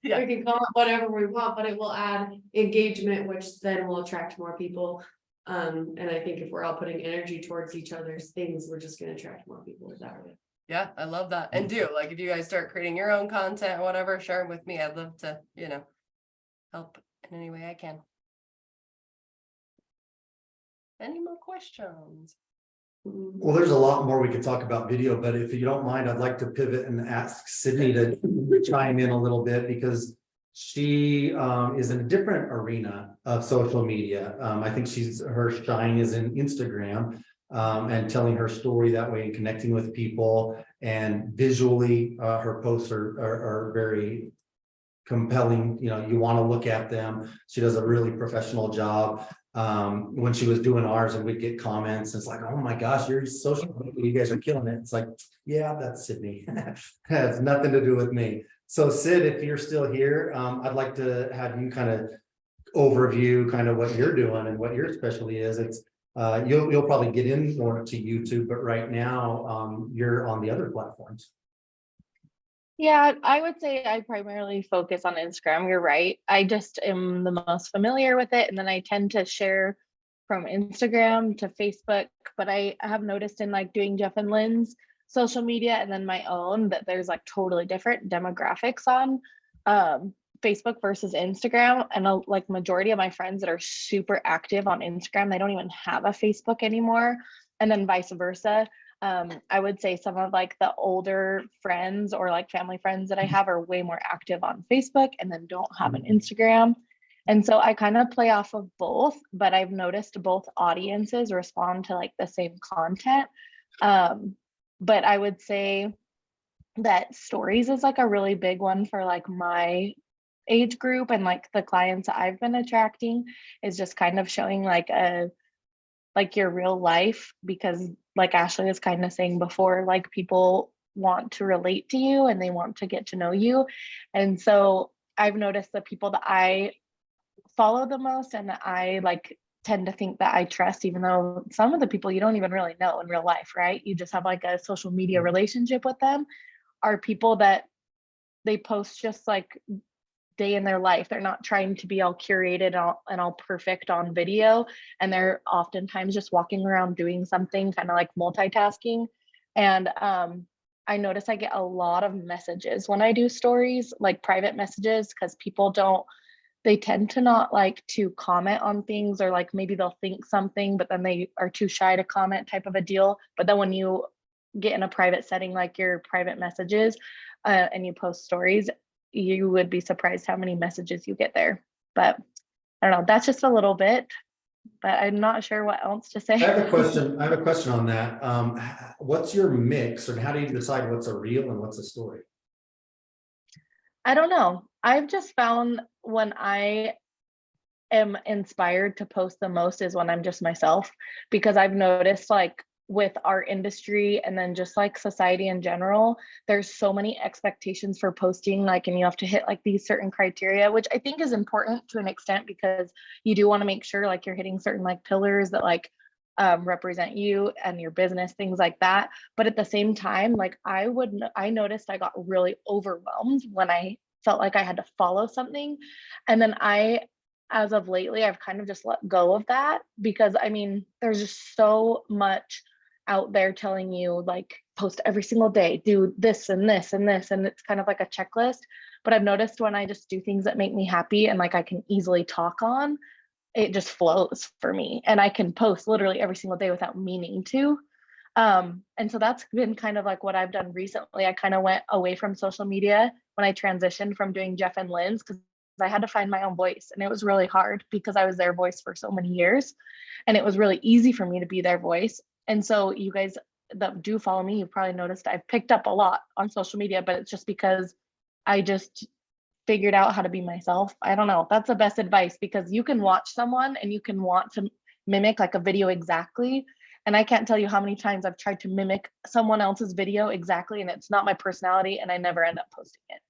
Yeah. We can comment whatever we want, but it will add engagement, which then will attract more people. And I think if we're all putting energy towards each other's things, we're just going to attract more people that way. Yeah, I love that. And if you guys start creating your own content or whatever, share it with me. I'd love to, help in any way I can. Any more questions? Well, there's a lot more we could talk about video, but if you don't mind, I'd like to pivot and ask Sydney to chime in a little bit because she is in a different arena of social media. I think her shine is in Instagram and telling her story that way and connecting with people, and visually her posts are very compelling. You want to look at them. She does a really professional job. When she was doing ours and we'd get comments, it's like, oh my gosh, you're social media, you guys are killing it. It's like, yeah, that's Sydney. Has nothing to do with me. So Sid, if you're still here, I'd like to have you kind of overview kind of what you're doing and what your specialty is. It's you'll probably get in more to YouTube, but right now you're on the other platforms. Yeah, I would say I primarily focus on Instagram. You're right. I just am the most familiar with it. And then I tend to share from Instagram to Facebook. But I have noticed in like doing Jeff and Lynn's social media and then my own that there's like totally different demographics on Facebook versus Instagram. And like majority of my friends that are super active on Instagram, they don't even have a Facebook anymore. And then vice versa. I would say some of like the older friends or like family friends that I have are way more active on Facebook and then don't have an Instagram. And so I kind of play off of both, but I've noticed both audiences respond to like the same content. But I would say that stories is like a really big one for like my age group and like the clients that I've been attracting is just kind of showing like your real life, because like Ashley was kind of saying before, like people want to relate to you and they want to get to know you. And so I've noticed the people that I follow the most and that I like tend to think that I trust, even though some of the people you don't even really know in real life, right? You just have like a social media relationship with them, are people that they post just like day in their life. They're not trying to be all curated and all perfect on video. And they're oftentimes just walking around doing something, kind of like multitasking. And I notice I get a lot of messages when I do stories, like private messages, because people they tend to not like to comment on things, or like maybe they'll think something, but then they are too shy to comment, type of a deal. But then when you get in a private setting, like your private messages, and you post stories, you would be surprised how many messages you get there. But I don't know, that's just a little bit, but I'm not sure what else to say. I have a question on that. What's your mix, or how do you decide what's a reel and what's a story? I don't know. I've just found when I am inspired to post the most is when I'm just myself, because I've noticed like with our industry and then just like society in general, there's so many expectations for posting, like, and you have to hit like these certain criteria, which I think is important to an extent, because you do want to make sure like you're hitting certain like pillars that like represent you and your business, things like that. But at the same time, like I noticed I got really overwhelmed when I felt like I had to follow something. And then as of lately, I've kind of just let go of that, because I mean, there's just so much out there telling you like post every single day, do this and this and this, and it's kind of like a checklist. But I've noticed when I just do things that make me happy and like I can easily talk on, it just flows for me, and I can post literally every single day without meaning to. And so that's been kind of like what I've done recently. I kind of went away from social media when I transitioned from doing Jeff and Lynn's, because I had to find my own voice, and it was really hard because I was their voice for so many years, and it was really easy for me to be their voice. And so you guys that do follow me, you've probably noticed I've picked up a lot on social media, but it's just because I just figured out how to be myself. I don't know. That's the best advice, because you can watch someone and you can want to mimic like a video exactly. And I can't tell you how many times I've tried to mimic someone else's video exactly, and it's not my personality, and I never end up posting it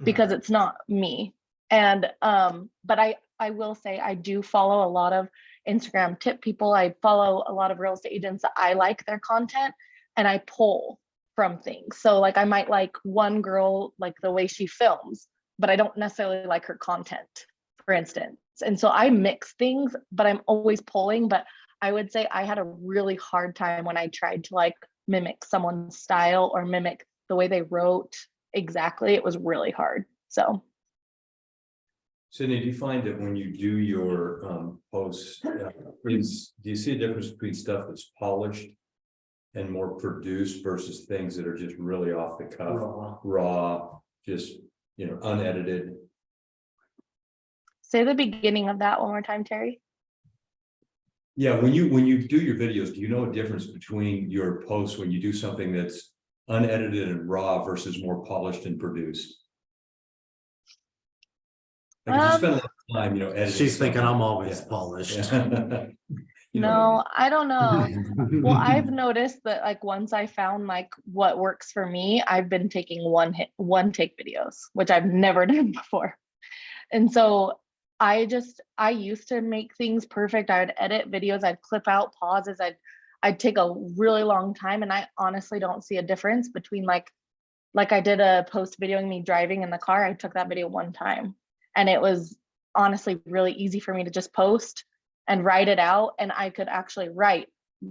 because it's not me. And but I will say I do follow a lot of Instagram tip people. I follow a lot of real estate agents that I like their content, and I pull from things. So like I might like one girl, like the way she films, but I don't necessarily like her content, for instance. And so I mix things, but I'm always pulling. But I would say I had a really hard time when I tried to like mimic someone's style or mimic the way they wrote exactly. It was really hard. So Sydney, do you find that when you do your posts, do you see a difference between stuff that's polished and more produced versus things that are just really off the cuff, raw, just, you know, unedited? say the beginning of that one more time, Terry. Yeah, when you do your videos, do you know a difference between your posts when you do something that's unedited and raw versus more polished and produced? Like if you spend a lot of time, you know, editing. She's thinking something, I'm always yeah. polished. Yeah. You know No, what I don't know. Well, I've noticed that like once I found like what works for me, I've been taking one take videos, which I've never done before. And so I used to make things perfect. I would edit videos, I'd clip out pauses, I'd take a really long time, and I honestly don't see a difference between like I did a post videoing me driving in the car. I took that video one time, and it was honestly really easy for me to just post and write it out. And I could actually write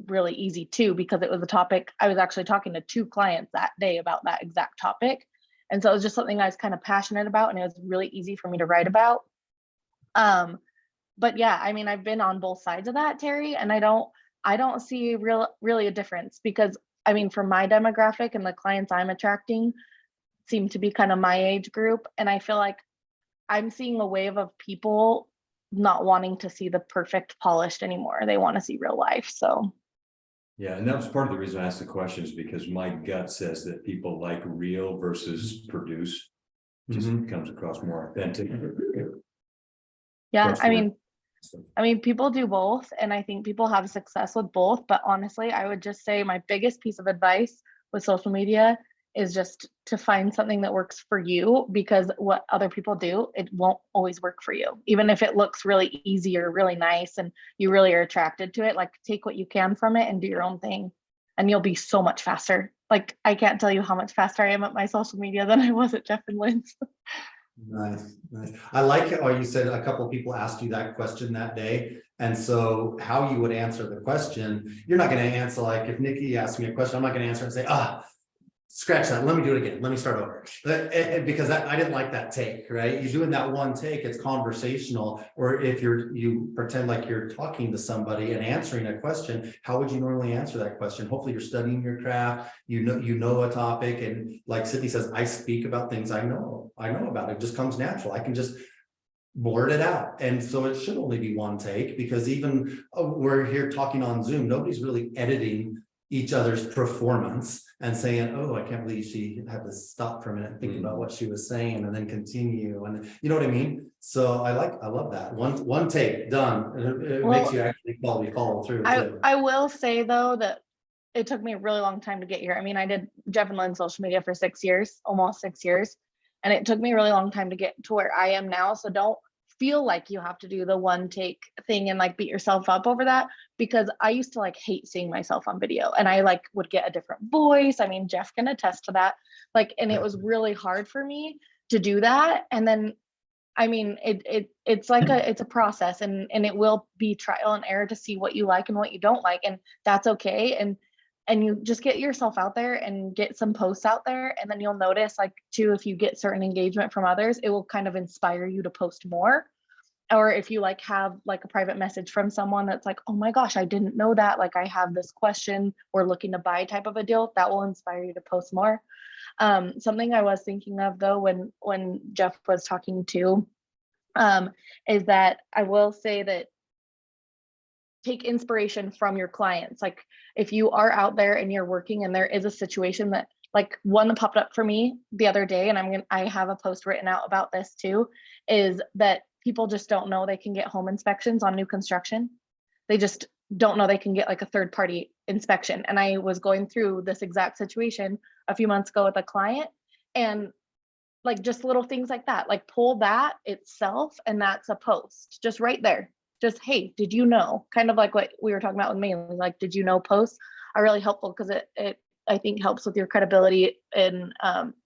really easy too, because it was a topic I was actually talking to 2 clients that day about that exact topic. And so it was just something I was kind of passionate about, and it was really easy for me to write about. But yeah, I mean, I've been on both sides of that, Terry, and I don't see really a difference, because I mean, for my demographic and the clients I'm attracting seem to be kind of my age group. And I feel like I'm seeing a wave of people not wanting to see the perfect polished anymore. They want to see real life. So Yeah, and that was part of the reason I asked the questions, because my gut says that people like real versus produced. Just comes across more authentic. yeah, I mean, people do both, and I think people have success with both. But honestly, I would just say my biggest piece of advice with social media is just to find something that works for you, because what other people do, it won't always work for you. Even if it looks really easy or really nice and you really are attracted to it, like take what you can from it and do your own thing, and you'll be so much faster. Like I can't tell you how much faster I am at my social media than I was at Jeff and Lynn's. Nice, nice. I like how you said a couple of people asked you that question that day. And so how you would answer the question, you're not going to answer like if Nikki asked me a question, I'm not going to answer and say, scratch that. Let me do it again. Let me start over. Because I didn't like that take, right? You're doing that one take, it's conversational. Or if you pretend like you're talking to somebody and answering a question, how would you normally answer that question? Hopefully you're studying your craft, you know a topic. And like Sydney says, I speak about things I know about. It just comes natural. I can just blurt it out. And so it should only be one take, because even we're here talking on Zoom, nobody's really editing each other's performance and saying, oh, I can't believe she had to stop for a minute and think about what she was saying and then continue. And you know what I mean? So I love that. One take done. It makes you actually probably follow through too. I will say though that it took me a really long time to get here. I mean, I did Jeff and Lynn's social media for 6 years, almost 6 years. And it took me a really long time to get to where I am now. So don't feel like you have to do the one take thing and like beat yourself up over that, because I used to like hate seeing myself on video, and I like would get a different voice. I mean, Jeff can attest to that. Like, and it was really hard for me to do that. And then, I mean, it's like it's a process, and it will be trial and error to see what you like and what you don't like. And that's okay. And you just get yourself out there and get some posts out there. And then you'll notice like too, if you get certain engagement from others, it will kind of inspire you to post more. Or if you like have like a private message from someone that's like, oh my gosh, I didn't know that. Like I have this question, we're looking to buy type of a deal, that will inspire you to post more. Something I was thinking of though, when Jeff was talking to, is that I will say that take inspiration from your clients. Like if you are out there and you're working and there is a situation that, like one that popped up for me the other day, and I have a post written out about this too, is that people just don't know they can get home inspections on new construction. They just don't know they can get like a third party inspection. And I was going through this exact situation a few months ago with a client, and like just little things like that, like pull that itself, and that's a post just right there. Just, hey, did you know? Kind of like what we were talking about with me, like, did you know posts are really helpful, because it I think helps with your credibility and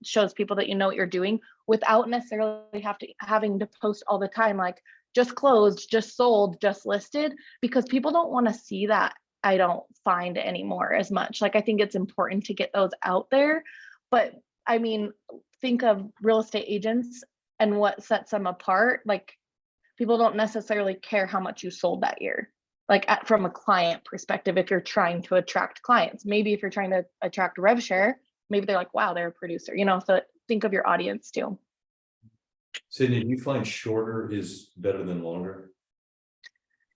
shows people that you know what you're doing without necessarily having to post all the time, like just closed, just sold, just listed, because people don't want to see that. I don't find anymore as much. Like I think it's important to get those out there. But I mean, think of real estate agents and what sets them apart. Like people don't necessarily care how much you sold that year. Like from a client perspective, if you're trying to attract clients, maybe if you're trying to attract rev share, maybe they're like, wow, they're a producer, you know, so think of your audience too. Sydney, do you find shorter is better than longer?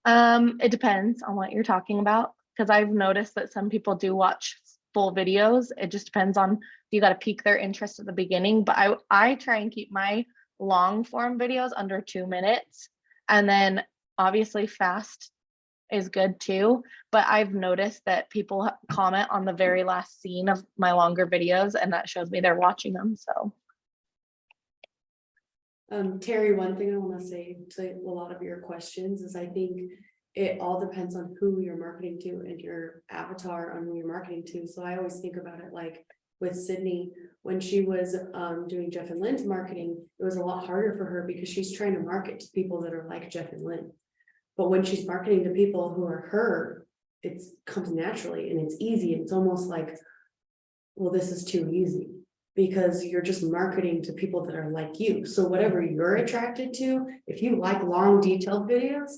It depends on what you're talking about, because I've noticed that some people do watch full videos. It just depends on, you got to pique their interest at the beginning. But I try and keep my long form videos under 2 minutes, and then obviously fast is good too. But I've noticed that people comment on the very last scene of my longer videos, and that shows me they're watching them. So Terry, one thing I want to say to a lot of your questions is I think it all depends on who you're marketing to and your avatar on who you're marketing to. So I always think about it like with Sydney, when she was doing Jeff and Lynn's marketing, it was a lot harder for her because she's trying to market to people that are like Jeff and Lynn. But when she's marketing to people who are her, it comes naturally and it's easy. It's almost like, well, this is too easy, because you're just marketing to people that are like you. So whatever you're attracted to, if you like long detailed videos,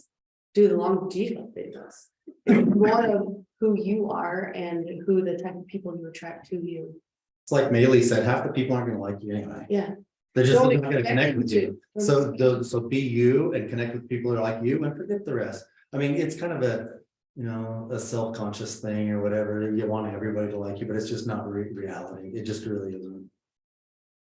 do the long detailed videos. It's more of who you are and who the type of people you attract to you. It's like Maylee said, half the people aren't going to like you anyway. Yeah. They're just Don't not going to connect with you. to. So be you and connect with people that are like you and forget the rest. I mean, it's kind of a self-conscious thing or whatever. You want everybody to like you, but it's just not reality. It just really isn't.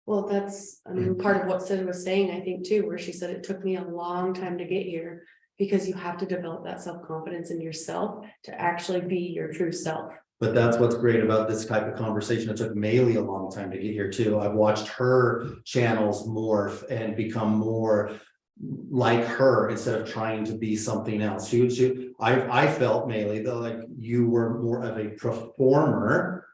Well, that's, I mean, part of what Sid was saying, I think too, where she said it took me a long time to get here, because you have to develop that self-confidence in yourself to actually be your true self. But that's what's great about this type of conversation. It took Maylee a long time to get here too. I've watched her channels morph and become more like her instead of trying to be something else. I felt, Maylee, that like you were more of a performer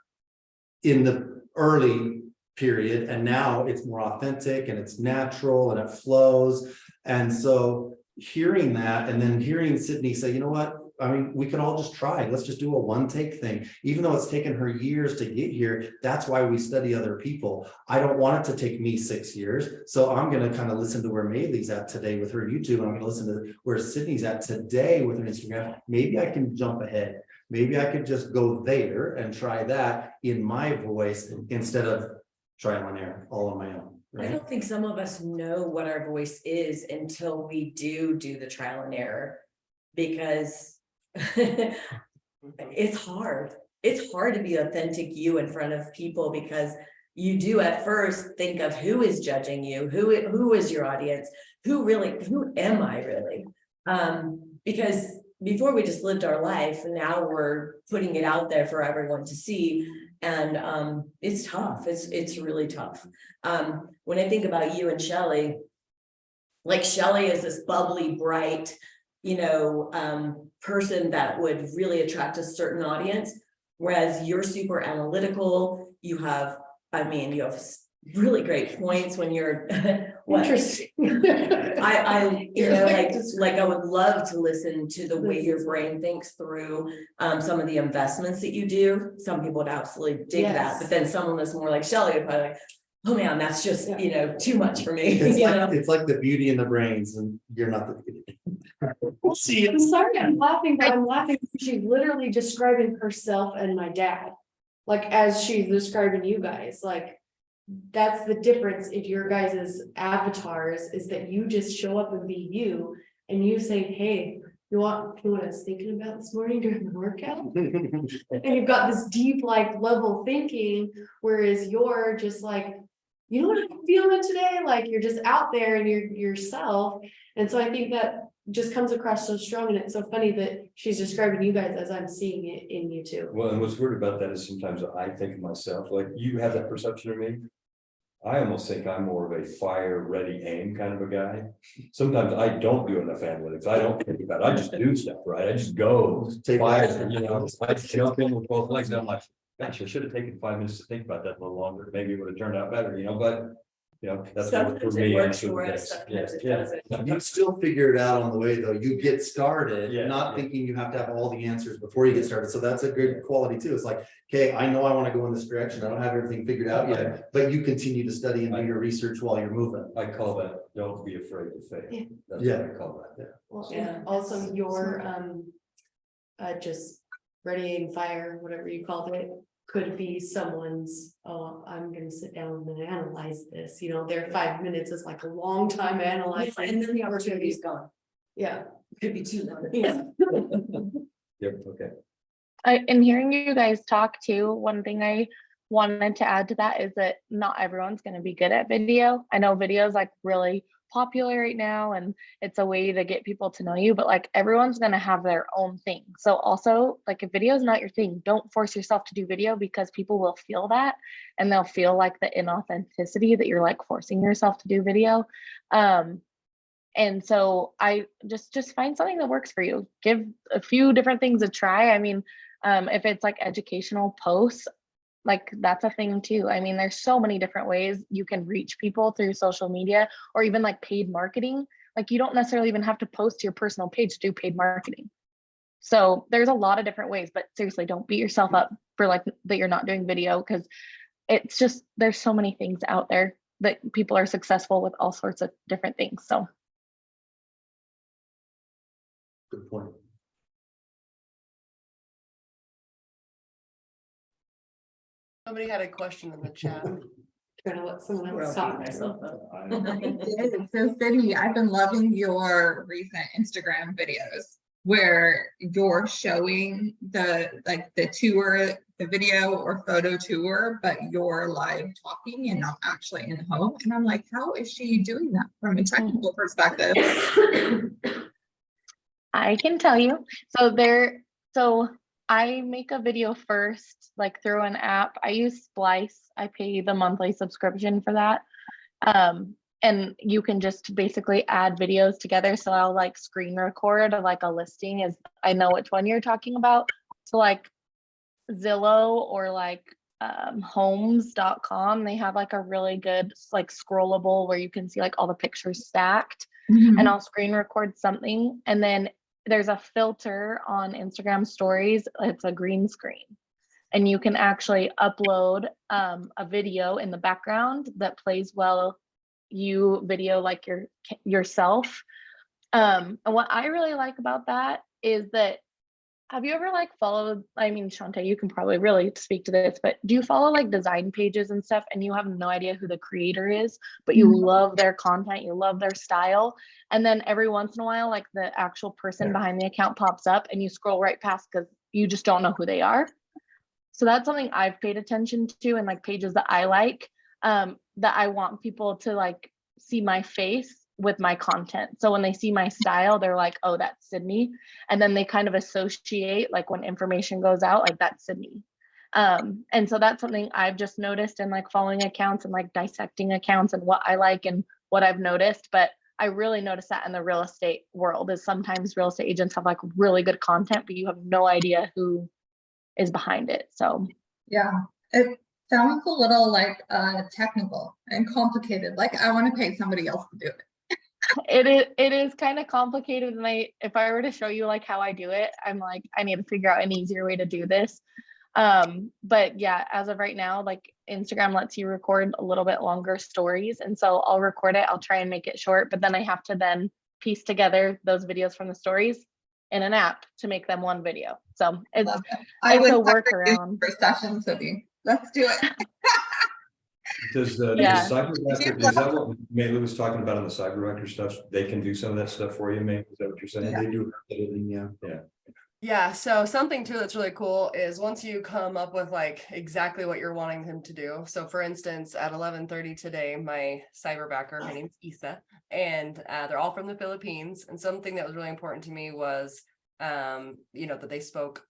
in the early period, and now it's more authentic and it's natural and it flows. And so hearing that, and then hearing Sydney say, you know what, I mean, we can all just try. Let's just do a one take thing. Even though it's taken her years to get here, that's why we study other people. I don't want it to take me 6 years. So I'm going to kind of listen to where Maylee's at today with her YouTube. I'm going to listen to where Sydney's at today with her Instagram. Maybe I can jump ahead. Maybe I could just go there and try that in my voice instead of trial and error all on my own. I don't think some of us know what our voice is until we do the trial and error, because it's hard. It's hard to be authentic you in front of people, because you do at first think of who is judging you, who is your audience, who am I really? Because before we just lived our life, and now we're putting it out there for everyone to see. And it's tough. It's really tough. When I think about you and Shelly, like Shelly is this bubbly, bright, person that would really attract a certain audience, whereas you're super analytical. You have really great points when you're Interesting. I I would love to listen to the way your brain thinks through some of the investments that you do. Some people would absolutely dig that, but then someone that's more like Shelly would probably like, oh man, that's just too much for me. It's like the beauty in the brains, and you're not the beauty. We'll see. I'm sorry, I'm laughing, but I'm laughing. She's literally describing herself and my dad, like as she's describing you guys. Like, that's the difference in your guys' avatars, is that you just show up and be you, and you say, hey, you want what I was thinking about this morning during the workout? And you've got this deep level thinking, whereas you're just like, you know what I'm feeling today? Like, you're just out there and you're yourself. And so I think that just comes across so strong, and it's so funny that she's describing you guys as I'm seeing it in you too. Well, and what's weird about that is sometimes I think of myself, like you have that perception of me. I almost think I'm more of a fire, ready, aim kind of a guy. Sometimes I don't do enough analytics. I don't think about it. I just do stuff, right? I just go fire, I jump in with both legs. And I'm like, gosh, I should have taken 5 minutes to think about that a little longer. Maybe it would have turned out better, but that's what for Sometimes me. it works for us, sometimes it doesn't. You still figure it out on the way though. You get started, Yeah, not thinking you have to have all the answers before you get started. So that's a good quality too. It's like, okay, I know I want to go in this direction. I don't have everything figured out yet, but you continue to study and do your research while you're moving. I call that, don't be afraid to fail. Yeah. That's Yeah. what I call that. Well, Yeah. and also your just readying fire, whatever you called it, could be someone's, oh, I'm gonna sit down and analyze this, their 5 minutes is like a long time analyzing. And then the opportunity is gone. Yeah. Could be too long. Yeah. Yep, okay. In hearing you guys talk too, one thing I wanted to add to that is that not everyone's going to be good at video. I know video is really popular right now, and it's a way to get people to know you, but everyone's going to have their own thing. So also, if video is not your thing, don't force yourself to do video, because people will feel that, and they'll feel the inauthenticity that you're forcing yourself to do video. And so I just find something that works for you. Give a few different things a try. I mean, if it's educational posts, that's a thing too. I mean, there's so many different ways you can reach people through social media, or even paid marketing. You don't necessarily even have to post to your personal page to do paid marketing. So there's a lot of different ways, but seriously, don't beat yourself up for that you're not doing video, because it's just, there's so many things out there that people are successful with all sorts of different things. So. Good point. Somebody had a question in the chat. Trying to let someone else talk. Myself up. So Sydney, I've been loving your recent Instagram videos where you're showing the tour, the video or photo tour, but you're live talking and not actually in home. And I'm like, how is she doing that from a technical perspective? I can tell you. So I make a video first, like through an app. I use Splice. I pay the monthly subscription for that. And you can just basically add videos together. So I'll like screen record like a listing is I know which one you're talking about. So like Zillow or like homes.com, they have like a really good like scrollable where you can see like all the pictures stacked. And I'll screen record something, and then there's a filter on Instagram stories. It's a green screen, and you can actually upload a video in the background that plays well you video like yourself. And what I really like about that is that, have you ever like followed, I mean, Shantae, you can probably really speak to this, but do you follow like design pages and stuff and you have no idea who the creator is, but you love their content, you love their style, and then every once in a while like the actual person behind the account pops up and you scroll right past because you just don't know who they are? So that's something I've paid attention to, and like pages that I like, that I want people to like see my face with my content. So when they see my style, they're like, oh, that's Sydney. And then they kind of associate, like when information goes out, like that's Sydney. And so that's something I've just noticed in like following accounts and like dissecting accounts and what I like and what I've noticed. But I really noticed that in the real estate world is sometimes real estate agents have like really good content, but you have no idea who is behind it. So yeah, it sounds a little like technical and complicated. Like I want to pay somebody else to do it. It is kind of complicated, and if I were to show you like how I do it, I'm like, I need to figure out an easier way to do this. But yeah, as of right now, like Instagram lets you record a little bit longer stories, and so I'll record it, I'll try and make it short, but then I have to then piece together those videos from the stories in an app to make them one video. So it's a workaround for sessions with you. Let's do it. Does the cyber, is that what Maylee was talking about on the cyber director stuff? They can do some of that stuff for you, Maylee? Is that what you're saying? Yeah, they do editing, yeah. Yeah, so something too that's really cool is once you come up with like exactly what you're wanting him to do. So for instance, at 11:30 today, my cyberbacker, her name's Isa, and they're all from the Philippines. And something that was really important to me was, that they spoke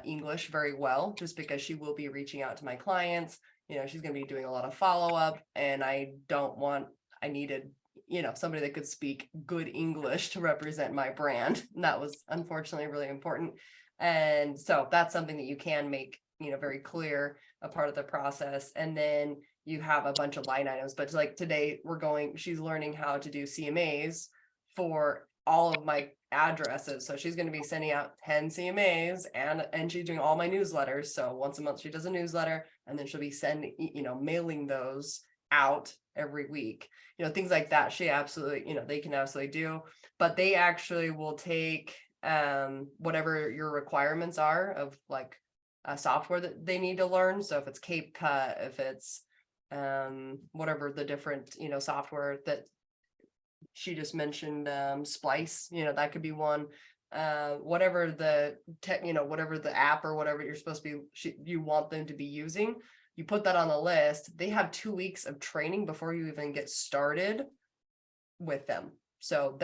English very well, just because she will be reaching out to my clients. She's going to be doing a lot of follow-up, and I needed, somebody that could speak good English to represent my brand. And that was unfortunately really important. And so that's something that you can make, very clear a part of the process. And then you have a bunch of line items, but like today she's learning how to do CMAs for all of my addresses. So she's going to be sending out 10 CMAs and she's doing all my newsletters. So once a month she does a newsletter, and then she'll be mailing those out every week. Things like that. She absolutely, they can absolutely do, but they actually will take whatever your requirements are of like a software that they need to learn. So if it's CapCut, if it's whatever the different, software that she just mentioned, Splice, that could be one, whatever the tech, whatever the app or whatever you're supposed to be, you want them to be using, you put that on the list. They have 2 weeks of training before you even get started with them. So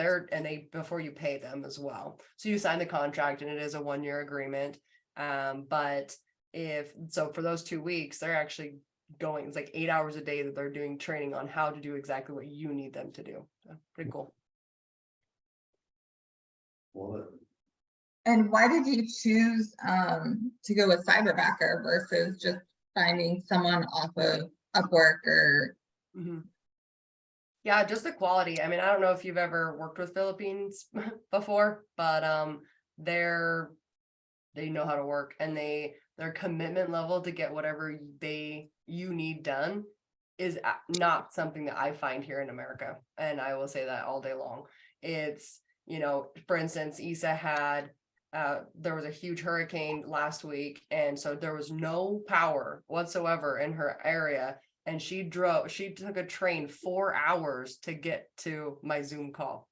before you pay them as well. So you sign the contract and it is a 1-year agreement. But for those 2 weeks, they're actually going, it's like 8 hours a day that they're doing training on how to do exactly what you need them to do. So pretty cool. Well, And why did you choose to go with cyberbacker versus just finding someone off of Upwork or? Yeah, just the quality. I mean, I don't know if you've ever worked with Philippines before, but they know how to work, and their commitment level to get whatever you need done is not something that I find here in America. And I will say that all day long. It's, for instance, Isa had, there was a huge hurricane last week. And so there was no power whatsoever in her area. And she took a train 4 hours to get to my Zoom call.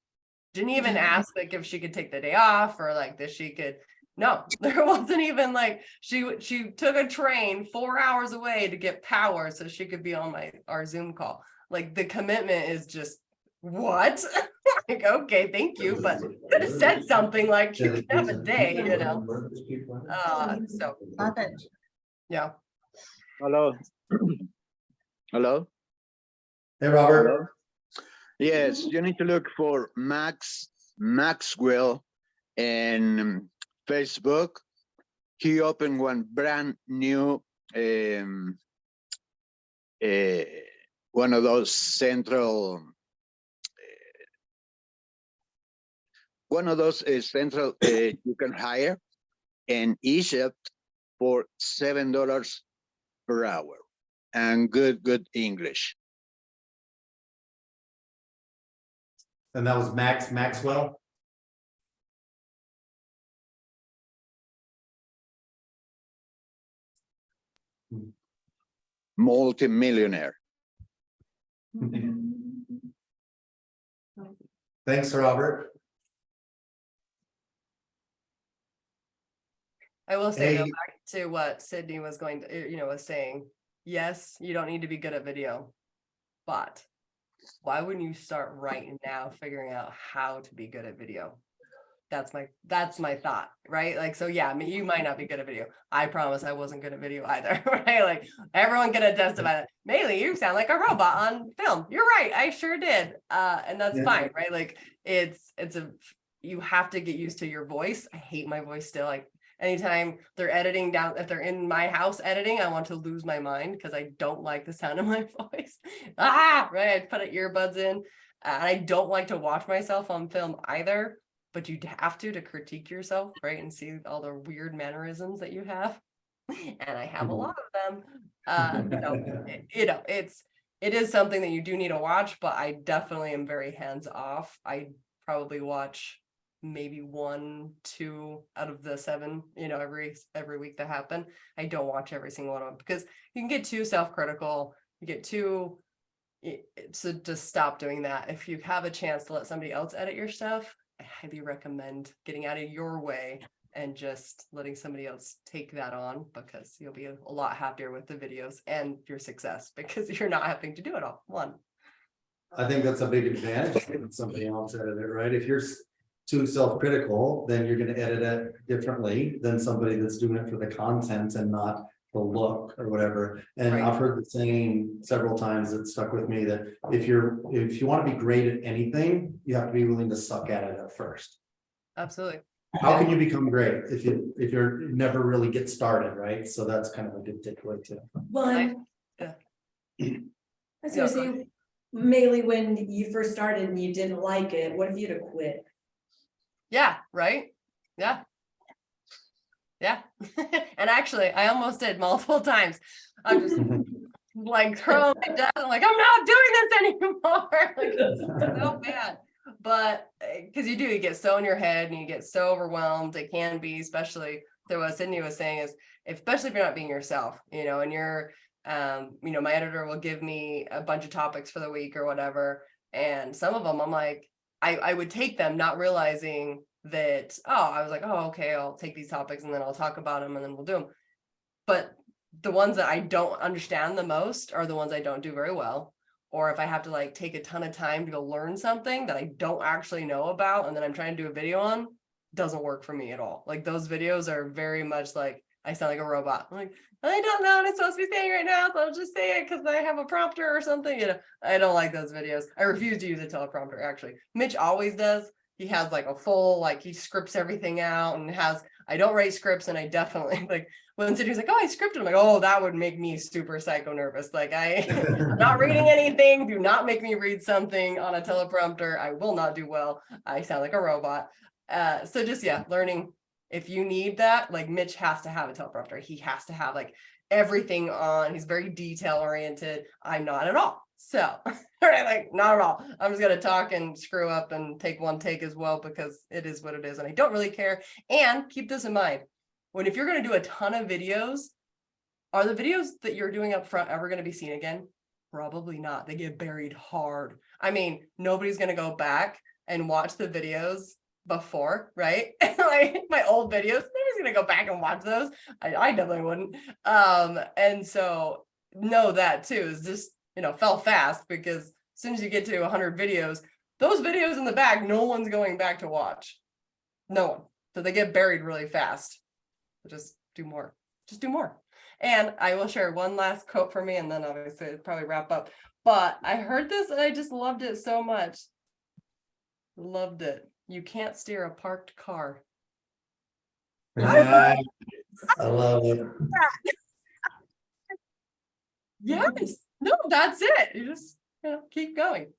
Didn't even ask like if she could take the day off or like that she could. No, there wasn't even like she took a train 4 hours away to get power so she could be on our Zoom call. Like the commitment is just what? like, okay, thank you, but could have said something like you can have a day, you know. So Love it. yeah. Hello. Hello. Hey, Robert. Hello. Yes, you need to look for Maxwell and Facebook. He opened one brand new one of those central you can hire in Egypt for $7 per hour and good English. And that was Maxwell. Multi-millionaire. Thanks, Robert. I will say though, Hey. back to what Sydney was going to, was saying, yes, you don't need to be good at video, but why wouldn't you start right now figuring out how to be good at video? That's my thought, right? Like, so yeah, I mean, you might not be good at video. I promise I wasn't good at video either, right? Like everyone can attest about it. Mainly, you sound like a robot on film. You're right, I sure did. And that's fine, right? Like you have to get used to your voice. I hate my voice still. Like anytime they're editing down, if they're in my house editing, I want to lose my mind because I don't like the sound of my voice. Right? I put earbuds in. And I don't like to watch myself on film either. But you have to critique yourself, right? And see all the weird mannerisms that you have. And I have a lot of them. So, it is something that you do need to watch, but I definitely am very hands off. I probably watch maybe 1, 2 out of the 7, every week that happen. I don't watch every single one of them because you can get too self-critical. You get too, so just stop doing that. If you have a chance to let somebody else edit your stuff, I highly recommend getting out of your way and just letting somebody else take that on because you'll be a lot happier with the videos and your success because you're not having to do it all. I think that's a big advantage when somebody else edit it, right? If you're too self-critical, then you're going to edit it differently than somebody that's doing it for the content and not the look or whatever. And Right. I've heard the saying several times that stuck with me that if you want to be great at anything, you have to be willing to suck at it at first. Absolutely. How can you become great if you're never really get started, right? So that's kind of a good takeaway too. Well, Yeah. I was gonna say, mainly when you first started and you didn't like it, what if you'd have quit? Yeah, right. Yeah. Yeah. And actually, I almost did multiple times. I'm just like throwing my desk. I'm like, I'm not doing this anymore. Like, it's so bad. But because you get so in your head and you get so overwhelmed. It can be, especially to what Sydney was saying, is especially if you're not being yourself, and you're my editor will give me a bunch of topics for the week or whatever. And some of them I'm like, I would take them not realizing that, I was like, okay, I'll take these topics and then I'll talk about them and then we'll do them. But the ones that I don't understand the most are the ones I don't do very well. Or if I have to take a ton of time to go learn something that I don't actually know about and then I'm trying to do a video on, doesn't work for me at all. Like those videos are very much like I sound like a robot. I'm like, I don't know what I'm supposed to be saying right now, so I'll just say it because I have a prompter or something. I don't like those videos. I refuse to use a teleprompter, actually. Mitch always does. He has a full, he scripts everything out and I don't write scripts and I definitely when Sydney's like, I scripted, I'm like, that would make me super psycho nervous. I'm not reading anything. Do not make me read something on a teleprompter. I will not do well. I sound like a robot. So just, learning. If you need that, Mitch has to have a teleprompter. He has to have everything on. He's very detail oriented. I'm not at all. So, right, not at all. I'm just going to talk and screw up and take one take as well because it is what it is. And I don't really care. And keep this in mind. If you're going to do a ton of videos, are the videos that you're doing up front ever going to be seen again? Probably not. They get buried hard. I mean, nobody's going to go back and watch the videos before, right? My old videos, nobody's gonna go back and watch those. I definitely wouldn't. And so know that too is just fell fast because as soon as you get to 100 videos, those videos in the back, no one's going back to watch. No one. So they get buried really fast. Just do more. Just do more. And I will share one last quote for me, and then obviously I'll probably wrap up. But I heard this and I just loved it so much. Loved it. You can't steer a parked car. I love it. Yes. No, that's it. You just keep going.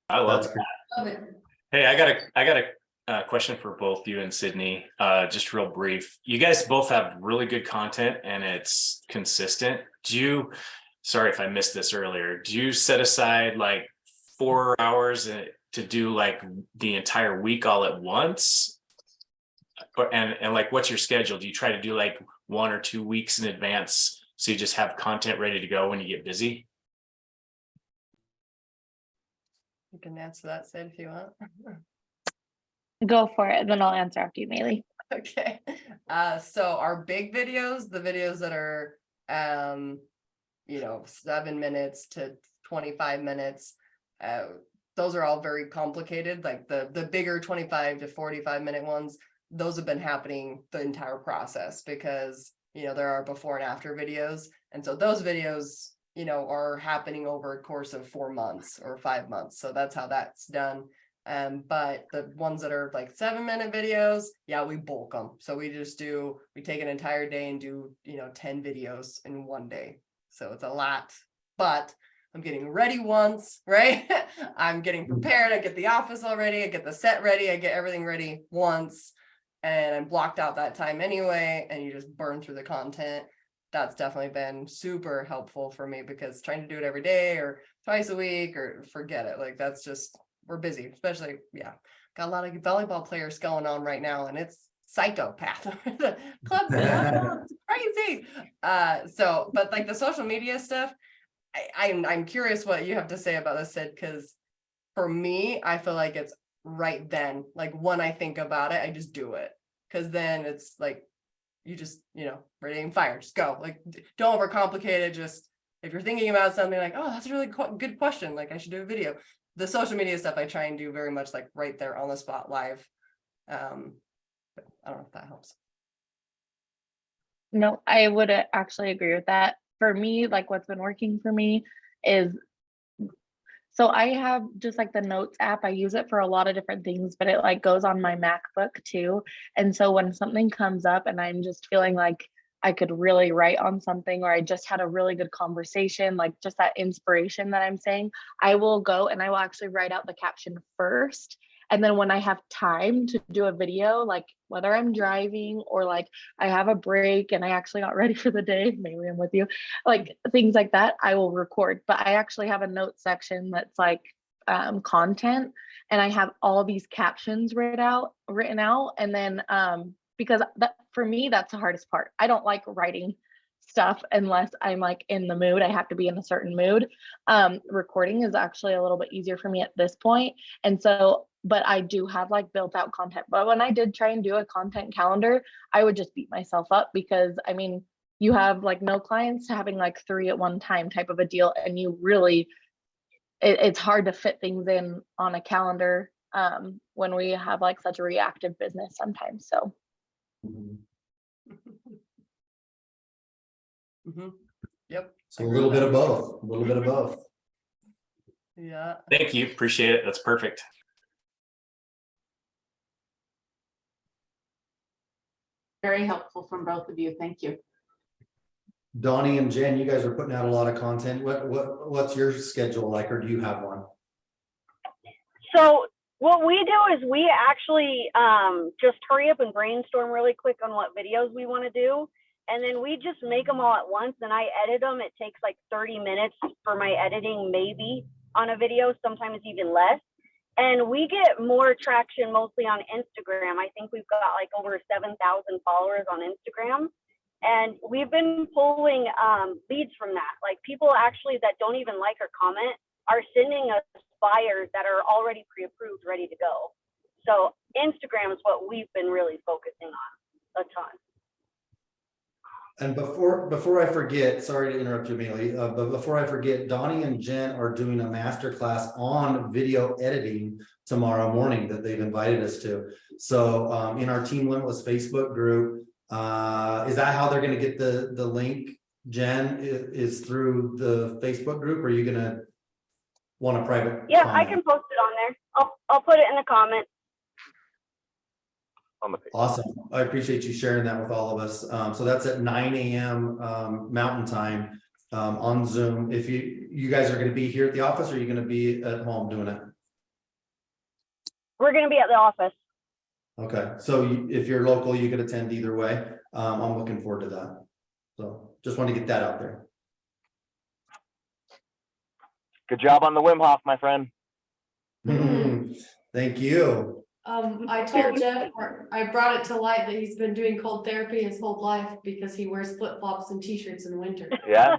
I love That's that. Love it. Hey, I got a question for both you and Sydney. Just real brief. You guys both have really good content and it's consistent. Sorry if I missed this earlier. Do you set aside like 4 hours to do like the entire week all at once? And like, what's your schedule? Do you try to do like 1 or 2 weeks in advance so you just have content ready to go when you get busy? You can answer that, Sid, if you want. Go for it, then I'll answer after you, Maylee. Okay. So our big videos, the videos that are 7 minutes to 25 minutes, those are all very complicated. Like the bigger 25 to 45 minute ones, those have been happening the entire process because there are before and after videos. And so those videos are happening over a course of 4 months or 5 months. So that's how that's done. But the ones that are like 7-minute videos, we bulk them. So we take an entire day and do, 10 videos in one day. So it's a lot, but I'm getting ready once, right? I'm getting prepared. I get the office all ready. I get the set ready. I get everything ready once, and I'm blocked out that time anyway. And you just burn through the content. That's definitely been super helpful for me because trying to do it every day or twice a week or forget it. Like that's just, we're busy, especially, got a lot of volleyball players going on right now and it's psychopath. The club, it's crazy. But like the social media stuff, I'm curious what you have to say about this, Sid, because for me, I feel like it's right then, like when I think about it, I just do it. Because then it's like, you just, ready and fire, just go. Like, don't overcomplicate it. Just, if you're thinking about something like, oh, that's a really good question, like I should do a video. The social media stuff I try and do very much like right there on the spot live. But I don't know if that helps. No, I would actually agree with that. For me, like what's been working for me is, so I have just like the notes app. I use it for a lot of different things, but it like goes on my MacBook too. And so when something comes up and I'm just feeling like I could really write on something, or I just had a really good conversation, like just that inspiration that I'm saying, I will go and I will actually write out the caption first. And then when I have time to do a video, like whether I'm driving or like I have a break and I actually got ready for the day, maybe I'm with you, like things like that, I will record. But I actually have a note section that's like content, and I have all these captions written out. And then because that for me, that's the hardest part. I don't like writing stuff unless I'm like in the mood. I have to be in a certain mood. Recording is actually a little bit easier for me at this point. And so, but I do have like built out content. But when I did try and do a content calendar, I would just beat myself up because I mean, you have like no clients to having like 3 at one time type of a deal. And you really, it's hard to fit things in on a calendar when we have like such a reactive business sometimes. So. Yep. So a little bit of both, Yeah. Thank you. Appreciate it. That's perfect. Very helpful from both of you. Thank you. Donnie and Jen, you guys are putting out a lot of content. What's your schedule like, or do you have one? So what we do is we actually just hurry up and brainstorm really quick on what videos we want to do. And then we just make them all at once and I edit them. It takes like 30 minutes for my editing, maybe on a video, sometimes even less. And we get more traction mostly on Instagram. I think we've got like over 7,000 followers on Instagram. And we've been pulling leads from that. Like people actually that don't even like or comment are sending us buyers that are already pre-approved, ready to go. So Instagram is what we've been really focusing on a ton. And before I forget, sorry to interrupt you, Amelie, but before I forget, Donnie and Jen are doing a masterclass on video editing tomorrow morning that they've invited us to. So in our Team Limitless Facebook group, is that how they're gonna get the link? Jen, is through the Facebook group, or are you gonna want a private? Yeah, comment? I can post it on there. I'll put it in the comments. Awesome. I appreciate you sharing that with all of us. So that's at 9 a.m. Mountain Time on Zoom. If you guys are going to be here at the office, or are you going to be at home doing it? We're going to be at the office. Okay. So if you're local, you could attend either way. I'm looking forward to that. So just want to get that out there. Good job on the Wim Hof, my friend. Thank you. I told Jeff, or I brought it to light that he's been doing cold therapy his whole life because he wears flip-flops and t-shirts in winter. Yeah.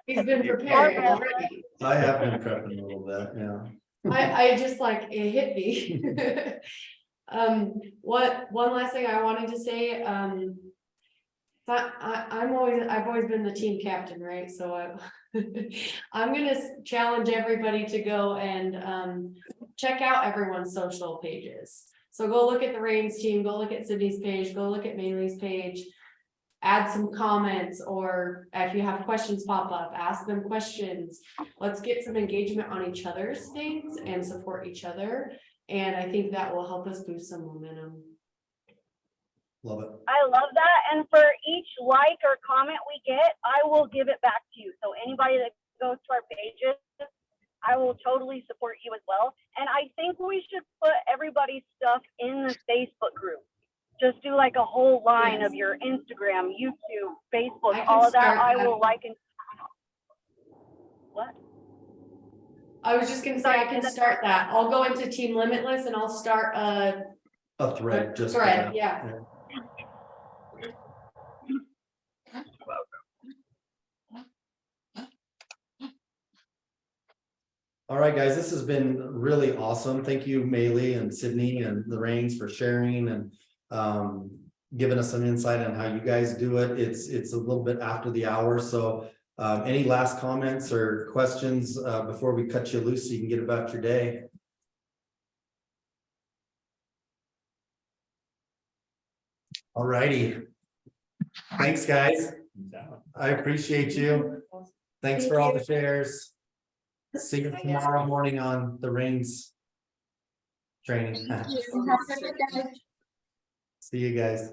He's been preparing already. I have been prepping a little bit, yeah. I just like, it hit me. One last thing I wanted to say, I've always been the team captain, right? So I'm gonna challenge everybody to go and check out everyone's social pages. So go look at the Reigns team, go look at Sydney's page, go look at Maylee's page, add some comments, or if you have questions pop up, ask them questions. Let's get some engagement on each other's things and support each other. And I think that will help us boost some momentum. Love it. I love that. And for each like or comment we get, I will give it back to you. So anybody that goes to our pages, I will totally support you as well. And I think we should put everybody's stuff in the Facebook group. Just do like a whole line of your Instagram, YouTube, Facebook, all of that. I will like and what? I was just gonna say, I can start that. I'll go into Team Limitless and I'll start a thread. Just thread, yeah. All right, guys, this has been really awesome. Thank you, Maylee and Sydney and the Reigns for sharing and giving us some insight on how you guys do it. It's a little bit after the hour, so any last comments or questions before we cut you loose so you can get about your day? All righty. Thanks, guys. I appreciate you. Thanks for all the shares. See you tomorrow morning on the Reigns training. See you guys.